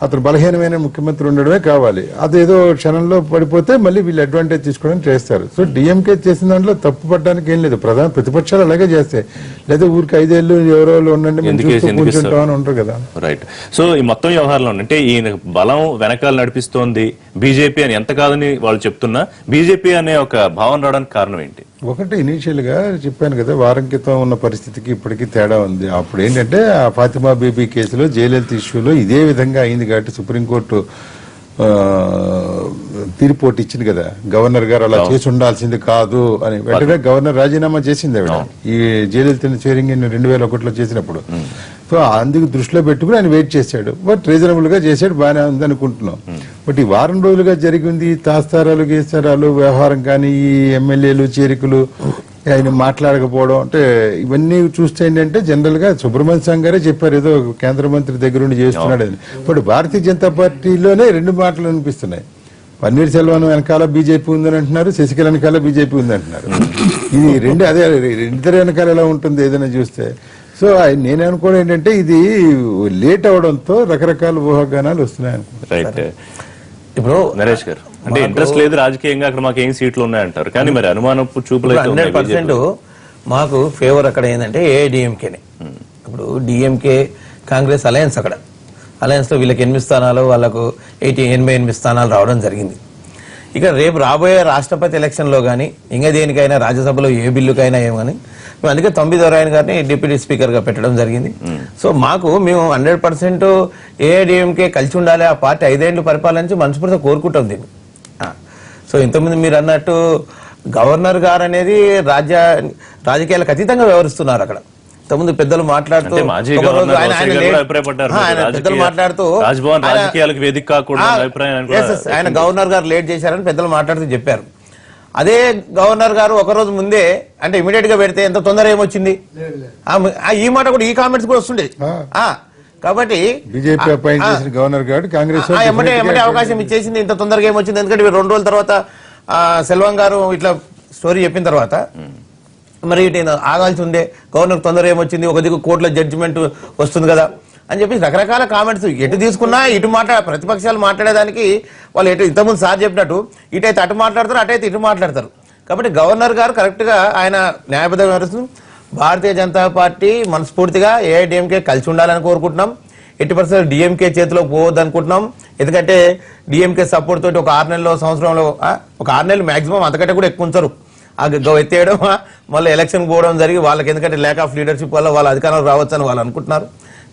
[SPEAKER 2] అతను బలహీనమైన ముఖ్యమంత్రి ఉండడమే కావాలి. అదేదో క్షణంలో పడిపోతే మళ్ళీ వీళ్ళు అడ్వాంటేజ్ తీసుకోవడానికి చేస్తారు. సో డిఎంకే చేసిన దాంట్లో తప్పు పడడానికి ఏం లేదు, ప్రతిపక్షాలు అలాగే చేస్తాయి. లేదా ఊరికి 5 ఏళ్ళు ఎవరో ఉండండి కూర్చుంటామని ఉంటారు కదా.
[SPEAKER 1] రైట్. సో ఈ మొత్తం వ్యవహారంలో అంటే ఈయన బలం వెనకాల నడిపిస్తోంది బీజేపీ అని ఎంత కాదని వాళ్ళు చెప్తున్నా, బీజేపీ అనే ఒక భావన రావడానికి కారణం ఏంటి?
[SPEAKER 2] ఒకటి ఇనీషియల్ గా చెప్పాను కదా, వారం క్రితం ఉన్న పరిస్థితికి ఇప్పటికీ తేడా ఉంది. అప్పుడు ఏంటంటే ఆ ఫాతిమా బేబీ కేసులో జయలలిత ఇష్యూలో ఇదే విధంగా అయింది కాబట్టి సుప్రీంకోర్టు తీర్పు ఇచ్చింది కదా, గవర్నర్ గారు అలా చేసి ఉండాల్సింది కాదు అని. వెంటనే గవర్నర్ రాజీనామా చేసింది ఆవిడ ఈ జయలలితను చేరింగ్ 2001లో చేసినప్పుడు. సో అందుకు దృష్టిలో పెట్టుకుని ఆయన వెయిట్ చేశాడు. బట్ రీజనబుల్ గా చేశాడు, బాగానే ఉంది అనుకుంటున్నాం. బట్ ఈ వారం రోజులుగా జరిగింది తాస్తారాలు గీస్తారాలు వ్యవహారం కానీ, ఈ ఎమ్మెల్యేలు చేరికలు ఆయన మాట్లాడకపోవడం, అంటే ఇవన్నీ చూస్తే ఏంటంటే జనరల్ గా సుబ్రహ్మణ్య స్వామి గారే చెప్పారు ఏదో కేంద్ర మంత్రి దగ్గరుండి చేస్తున్నాడు అని. బట్ భారతీయ జనతా పార్టీలోనే 2 మాటలు అనిపిస్తున్నాయి. పన్నీర్ సెల్వం వెనకాల బీజేపీ ఉందని అంటున్నారు, శశికళ వెనకాల బీజేపీ ఉంది అంటున్నారు. ఇది అదే ఇద్దరు వెనకాల ఎలా ఉంటుంది ఏదైనా చూస్తే. సో నేను అనుకోవడం ఏంటంటే ఇది లేట్ అవడంతో రకరకాల ఊహాగానాలు వస్తున్నాయి.
[SPEAKER 4] ఇప్పుడు
[SPEAKER 1] నరేష్ గారు అంటే ఇంట్రెస్ట్ లేదు రాజకీయంగా, అక్కడ మాకు ఏం సీట్లు ఉన్నాయంటారు, కానీ మరి అనుమానపు చూపులు
[SPEAKER 4] 100% మాకు ఫేవర్ అక్కడ ఏంటంటే ఏఐడిఎంకేనే. ఇప్పుడు డిఎంకే కాంగ్రెస్ అలయన్స్, అక్కడ అలయన్స్ లో వీళ్ళకి 8 స్థానాలు, వాళ్ళకు 88 స్థానాలు రావడం జరిగింది. ఇక రేపు రాబోయే రాష్ట్రపతి ఎలక్షన్ లో కానీ ఇంకా దేనికైనా రాజ్యసభలో ఏ బిల్లుకైనా ఏమో కానీ మేము అందుకే 9వ గారిని డిప్యూటీ స్పీకర్ గా పెట్టడం జరిగింది. సో మేము 100% ఏఐడిఎంకే కలిసి ఉండాలి, ఆ పార్టీ 5 ఏళ్లు పరిపాలించి మనస్ఫూర్తిగా కోరుకుంటాం దీన్ని. సో ఇంతకుముందు మీరు అన్నట్టు గవర్నర్ గారు అనేది రాజకీయాలకు అతీతంగా వ్యవహరిస్తున్నారు. అక్కడ ఇంతకుముందు పెద్దలు మాట్లాడుతూ ఆయన గవర్నర్ గారు లేట్ చేశారని పెద్దలు మాట్లాడుతూ చెప్పారు. అదే గవర్నర్ గారు ఒకరోజు ముందే అంటే ఇమీడియట్ గా పెడితే ఎంత తొందర ఏమొచ్చింది, ఈ మాట కూడా ఈ కామెంట్స్ కూడా వస్తుండే. కాబట్టి
[SPEAKER 2] బీజేపీ అపాయింట్ చేసిన గవర్నర్ గారు కాంగ్రెస్
[SPEAKER 4] ఎమ్మటే అవకాశం ఇచ్చేసింది, ఇంత తొందరగా ఏమొచ్చింది. ఎందుకంటే 2 రోజుల తర్వాత సెల్వం గారు ఇట్లా స్టోరీ చెప్పిన తర్వాత మరి ఇటు ఆగాల్సి ఉండే, గవర్నర్ తొందర ఏమొచ్చింది, ఒక దిక్కు కోర్టులో జడ్జిమెంట్ వస్తుంది కదా అని చెప్పి రకరకాల కామెంట్స్ ఎటు తీసుకున్నా ఇటు ప్రతిపక్షాలు మాట్లాడేదానికి వాళ్ళు ఎటు ఇంతకుముందు సార్ చెప్పినట్టు ఇటైతే అటు మాట్లాడతారు, అటైతే ఇటు మాట్లాడతారు. కాబట్టి గవర్నర్ గారు కరెక్ట్ గా ఆయన న్యాయబద్ధంగా వ్యవహరిస్తుంది. భారతీయ జనతా పార్టీ మనస్ఫూర్తిగా ఏఐడిఎంకే కలిసి ఉండాలని కోరుకుంటున్నాం. 80% డిఎంకే చేతిలో పోవద్దు అనుకుంటున్నాం. ఎందుకంటే డిఎంకే సపోర్ట్ తోటి ఒక 6 నెలల్లో సంవత్సరంలో ఒక 6 నెలలు మాక్సిమం అంతకంటే కూడా ఎక్కువ ఉంచరు. ఎత్తేయడం మళ్ళీ ఎలక్షన్ పోవడం జరిగి వాళ్ళకి ఎందుకంటే ల్యాక్ ఆఫ్ లీడర్షిప్ వల్ల వాళ్ళ అధికారం రావచ్చు అని వాళ్ళు అనుకుంటున్నారు.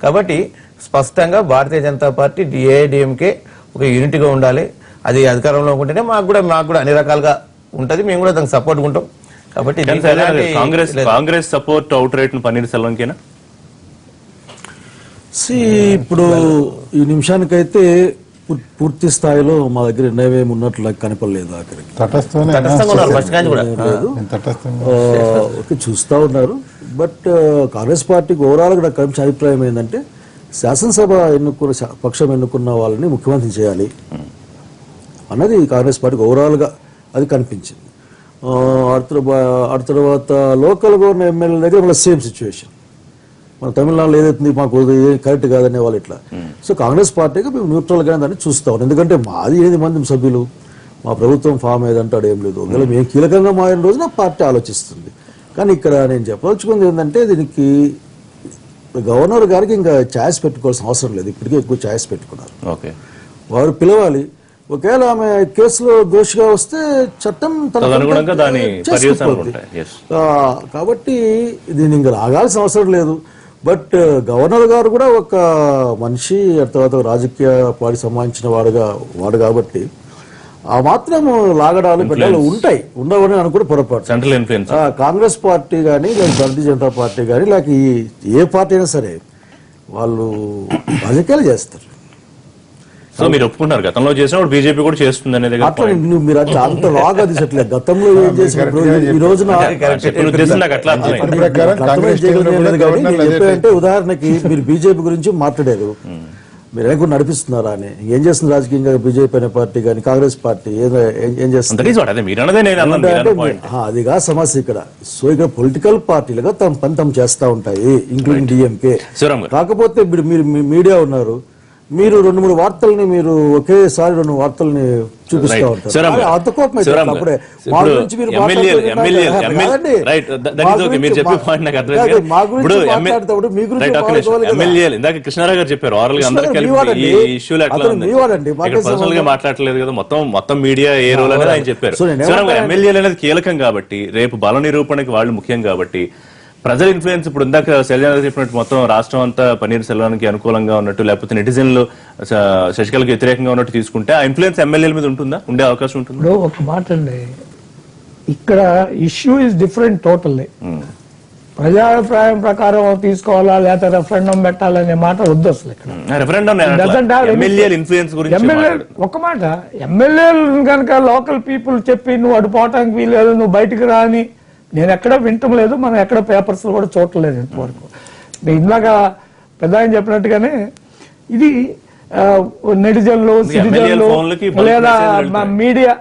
[SPEAKER 4] కాబట్టి స్పష్టంగా భారతీయ జనతా పార్టీ ఏఐడిఎంకే ఒక యూనిట్గా ఉండాలి. అది అధికారంలో ఉంటేనే మాకు కూడా అన్ని రకాలుగా ఉంటుంది. మేము కూడా దానికి సపోర్ట్ ఉంటాం. కాబట్టి
[SPEAKER 1] కానీ
[SPEAKER 4] దీనికి
[SPEAKER 1] శైలజనాథ్ గారు,
[SPEAKER 4] ఎలాంటి-
[SPEAKER 1] Congress support outright Panneer సెల్వంకేనా?
[SPEAKER 5] ఇప్పుడు ఈ నిమిషానికైతే పూర్తి స్థాయిలో మా దగ్గర నిర్ణయం ఉన్నట్లు నాకు కనపడలేదు ఆఖరికి.
[SPEAKER 4] తటస్థంగా ఉన్నారు ఫస్ట్ కానీ కూడా.
[SPEAKER 5] లేదు ఓకే, చూస్తా ఉన్నారు. బట్ కాంగ్రెస్ పార్టీకి ఓవరాల్ గా నాకు కనిపించే అభిప్రాయం ఏంటంటే శాసనసభ పక్షం ఎన్నుకున్న వాళ్ళని ముఖ్యమంత్రి చేయాలి అన్నది కాంగ్రెస్ పార్టీకి ఓవరాల్ గా అది కనిపించింది. ఆ తర్వాత లోకల్ గా ఉన్న ఎమ్మెల్యేల దగ్గర మళ్ళీ సేమ్ సిచ్యువేషన్. మన తమిళనాడులో ఏదైతుంది మాకు కరెక్ట్ కాదనే వాళ్ళు ఇట్లా. సో కాంగ్రెస్ పార్టీకి మేము న్యూట్రల్ గానే దాన్ని చూస్తాం. ఎందుకంటే మాది 8 మంది సభ్యులు, మా ప్రభుత్వం ఫామ్ ఏదంటాడు ఏం లేదు. ఒకవేళ మేము కీలకంగా మారిన రోజున పార్టీ ఆలోచిస్తుంది. కానీ ఇక్కడ నేను చెప్పదలుచుకుంది ఏంటంటే దీనికి గవర్నర్ గారికి ఇంకా ఛాయిస్ పెట్టుకోవాల్సిన అవసరం లేదు. ఇప్పటికే ఎక్కువ ఛాయిస్ పెట్టుకున్నారు.
[SPEAKER 1] ఓకే,
[SPEAKER 5] వారు పిలవాలి. ఒకవేళ ఆమె కేసులో దోషిగా వస్తే చట్టం
[SPEAKER 1] తదనుగుణంగా దాని పర్యవసానాలు
[SPEAKER 5] చేసుకుపోద్ది.
[SPEAKER 1] ఉంటాయి. Yes.
[SPEAKER 5] కాబట్టి దీన్ని ఇంకా రాగాల్సిన అవసరం లేదు. బట్ గవర్నర్ గారు కూడా ఒక మనిషి, ఆ తర్వాత రాజకీయ పార్టీ సంబంధించిన వాడు కాబట్టి ఆ మాత్రం లాగడాలు పెట్టాలు ఉంటాయి. ఉండవని అనుకుంటే పొరపాటు.
[SPEAKER 1] Central influence.
[SPEAKER 5] కాంగ్రెస్ పార్టీ కానీ లేదా భారతీయ జనతా పార్టీ కానీ లేక ఏ పార్టీ అయినా సరే వాళ్ళు రాజకీయాలు చేస్తారు.
[SPEAKER 1] సో మీరు ఒప్పుకుంటారు గతంలో చేసినప్పుడు బీజేపీ కూడా చేస్తుంది అనేది కదా
[SPEAKER 5] అట్లా
[SPEAKER 1] point.
[SPEAKER 5] మీరు అంత లాగా తీసట్లేదు. గతంలో ఏం చేసినప్పుడు ఈ రోజున
[SPEAKER 1] చెప్పిన ఉద్దేశం నాకు అట్లా అర్థమైంది.
[SPEAKER 2] ఇప్పటి ప్రకారం కాంగ్రెస్
[SPEAKER 5] లేదు కానీ నేను చెప్పేదంటే ఉదాహరణకి మీరు బీజేపీ గురించి మాట్లాడారు, మీరు ఏం నడిపిస్తున్నారా అని. ఏం చేస్తుంది రాజకీయంగా బీజేపీ అనే పార్టీ కానీ కాంగ్రెస్ పార్టీ ఏం చేస్తుంది
[SPEAKER 1] That is what, అదే మీరు అన్నదే నేను అన్నాను, మీరు అన్న point.
[SPEAKER 5] అదిగా సమస్య ఇక్కడ. సో ఇక్కడ పొలిటికల్ పార్టీలుగా తమ పని తమ చేస్తా ఉంటాయి, ఇంక్లూడింగ్ డిఎంకే.
[SPEAKER 1] శివరామ్ గారు.
[SPEAKER 5] కాకపోతే ఇప్పుడు మీరు మీడియా ఉన్నారు, మీరు 2-3 వార్తల్ని మీరు ఒకేసారి 2 వార్తల్ని చూపిస్తా ఉంటారు.
[SPEAKER 1] శివరామ్ గారు.
[SPEAKER 5] అంత కోపం అయితే
[SPEAKER 1] శివరామ్
[SPEAKER 5] అప్పుడే
[SPEAKER 1] గారు.
[SPEAKER 5] మా
[SPEAKER 1] ఇప్పుడు
[SPEAKER 5] గురించి మీరు
[SPEAKER 1] ఎమ్మెల్యే
[SPEAKER 5] కాదండి.
[SPEAKER 1] రైట్, that
[SPEAKER 5] మా
[SPEAKER 1] is okay. మీరు
[SPEAKER 5] గురించి
[SPEAKER 1] చెప్పే పాయింట్ నాకు అర్థమైంది.
[SPEAKER 5] కాదు, మా గురించి
[SPEAKER 1] ఇప్పుడు
[SPEAKER 5] మాట్లాడేటప్పుడు మీ గురించి
[SPEAKER 1] రైట్,
[SPEAKER 5] మాట్లాడుకోవాలి కదా.
[SPEAKER 1] ఎమ్మెల్యే ఇందాక కృష్ణారావు గారు చెప్పారు ఓవరాల్ గా అందరికీ కలిపి
[SPEAKER 5] మీవాడండి.
[SPEAKER 1] ఈ ఇష్యూలు ఎట్లా
[SPEAKER 5] అతను
[SPEAKER 1] ఉంది
[SPEAKER 5] మీవాడండి.
[SPEAKER 1] ఇక్కడ
[SPEAKER 5] మాకేం
[SPEAKER 1] పర్సనల్ గా
[SPEAKER 5] సంబంధం?
[SPEAKER 1] మాట్లాడలేదు కదా, మొత్తం మీడియా ఏ రోల్ అనేది ఆయన చెప్పారు.
[SPEAKER 5] సో నేను
[SPEAKER 1] శివరామ్ గారు,
[SPEAKER 5] ఏమంటానంటే-
[SPEAKER 1] ఎమ్మెల్యేలు అనేది కీలకం కాబట్టి రేపు బల నిరూపణకి వాళ్ళు ముఖ్యం కాబట్టి ప్రజల ఇన్ఫ్లుయెన్స్ ఇప్పుడు ఇందాక శైలజనాథ్ చెప్పినట్టు మొత్తం రాష్ట్రం అంతా పన్నీర్ సెల్వానికి అనుకూలంగా ఉన్నట్టు లేకపోతే నెటిజన్లు శశికళకి వ్యతిరేకంగా ఉన్నట్టు తీసుకుంటే ఆ ఇన్ఫ్లుయెన్స్ ఎమ్మెల్యేల మీద ఉంటుందా, ఉండే అవకాశం ఉంటుందా?
[SPEAKER 6] ఇప్పుడు ఒక మాట అండి, ఇక్కడ ఇష్యూ ఇస్ డిఫరెంట్ టోటల్లీ. ప్రజాభిప్రాయం ప్రకారం తీసుకోవాలా లేకపోతే రెఫరెండం పెట్టాలనే మాట వద్దు అసలు. ఇక్కడ
[SPEAKER 1] రెఫరెండం
[SPEAKER 6] Doesn't have any-
[SPEAKER 1] ఎమ్మెల్యేల ఇన్ఫ్లుయెన్స్ గురించి
[SPEAKER 6] ఎమ్మెల్యే
[SPEAKER 1] మాట్లాడు.
[SPEAKER 6] ఒక మాట, ఎమ్మెల్యేలు కనుక లోకల్ పీపుల్ చెప్పి నువ్వు అటు పోవటానికి వీలేదు, నువ్వు బయటికి రా అని నేను ఎక్కడ వింటం లేదు, మనం ఎక్కడ పేపర్స్ లో కూడా చూడలేదు ఇంతవరకు. నేను ఇందాక పెద్ద ఆయన చెప్పినట్టుగానే ఇది నెటిజన్లు, సిటిజన్లు
[SPEAKER 1] ఫోన్లకి bulk
[SPEAKER 6] లేదా
[SPEAKER 1] messages వెళ్తాయి.
[SPEAKER 6] మీడియా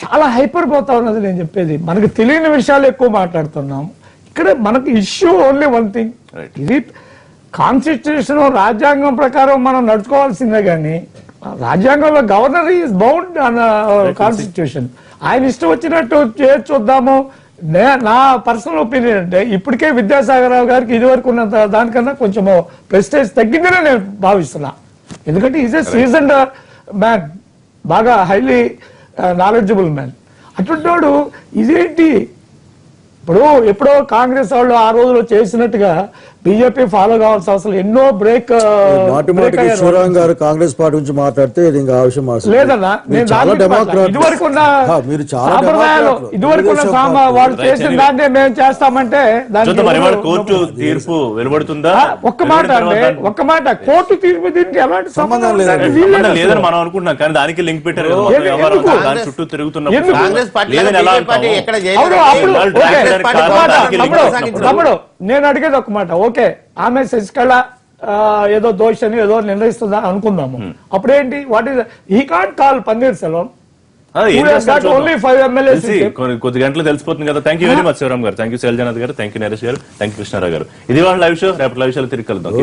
[SPEAKER 6] చాలా హైపర్ పోతా ఉన్నది. నేను చెప్పేది మనకు తెలియని విషయాలు ఎక్కువ మాట్లాడుతున్నాం. ఇక్కడ మనకి issue only one thing,
[SPEAKER 1] Right.
[SPEAKER 6] ఇది కాన్స్టిట్యూషన్ రాజ్యాంగం ప్రకారం మనం నడుచుకోవాల్సిందే కానీ రాజ్యాంగంలో governor is bound on constitution. ఆయన ఇష్టం వచ్చినట్టు చూద్దాము. నా పర్సనల్ ఒపీనియన్ అంటే ఇప్పటికే విద్యాసాగర్ రావు గారికి ఇదివరకు ఉన్నంత దానికన్నా కొంచెం ప్రెస్టేజ్ తగ్గిందనే నేను భావిస్తున్నా. ఎందుకంటే ఈజ్ ఏ సీజన్డ్ మ్యాన్, బాగా హైలీ నాలెడ్జబుల్ మ్యాన్. అటువంటి వాడు ఇదేంటి ఇప్పుడు ఎప్పుడో కాంగ్రెస్ వాళ్ళు ఆ రోజులో చేసినట్టుగా బీజేపీ ఫాలో కావాల్సిన అవసరం ఎన్నో బ్రేక్
[SPEAKER 5] శివరాం గారు కాంగ్రెస్ పార్టీ గురించి మాట్లాడితే ఇది ఇంకా ఆവശ്యం
[SPEAKER 6] లేదన్నా. నేను
[SPEAKER 5] చాలా డెమోక్రాట్.
[SPEAKER 6] ఇదివరకు ఉన్న
[SPEAKER 5] మీరు చాలా
[SPEAKER 6] సాంప్రదాయాలు,
[SPEAKER 5] డెమోక్రాట్లు.
[SPEAKER 6] ఇదివరకు ఉన్న వాళ్ళు చేసిన దాన్నే మేము చేస్తామంటే
[SPEAKER 1] చూద్దాం మరి ఇవాళ కోర్టు తీర్పు వెలువడుతుందా?
[SPEAKER 6] ఒక్క మాట అండి, ఒక్క మాట, కోర్టు తీర్పు దీనికి ఎలాంటి సంబంధం
[SPEAKER 5] లేదండి.
[SPEAKER 1] సంబంధం లేదని మనం అనుకుంటున్నాం కానీ దానికి లింక్ పెట్టారు కదా, మొత్తం వ్యవహారం అంతా దాని చుట్టూ తిరుగుతున్నప్పుడు
[SPEAKER 6] ఎందుకు?
[SPEAKER 4] కాంగ్రెస్ పార్టీ
[SPEAKER 1] లేదని ఎలా
[SPEAKER 4] పార్టీ
[SPEAKER 1] అంటాము?
[SPEAKER 4] ఎక్కడ
[SPEAKER 6] అవును, అప్పుడు
[SPEAKER 1] వాళ్ళు
[SPEAKER 6] ఓకే.
[SPEAKER 1] డ్రాఫ్ట్
[SPEAKER 6] ఒక్క
[SPEAKER 1] కారణం
[SPEAKER 6] మాట,
[SPEAKER 1] దానికి లింక్
[SPEAKER 6] తమ్ముడు,
[SPEAKER 1] పెట్టినప్పుడు.
[SPEAKER 6] తమ్ముడు, నేను అడిగేది ఒక మాట. ఓకే, ఆమె శశికళ ఏదో దోషని ఏదో నిర్ణయిస్తుందా అనుకుందాము. అప్పుడేంటి, what is he can't call Panneer Selvam.
[SPEAKER 1] ఏం చేస్తారు చూద్దాం.
[SPEAKER 6] Only 5 MLAs.
[SPEAKER 1] తెలిసి కొద్ది గంటలు తెలిసిపోతుంది కదా. Thank you very much Shivaram garu, thank you Sailajanath గారు, థ్యాంక్ యూ నరేష్ గారు, థ్యాంక్ యూ కృష్ణారావు గారు. ఇది వాళ్ళ లైవ్ షో. రేపటి లైవ్ షోలో తిరిగి కలుద్దాం.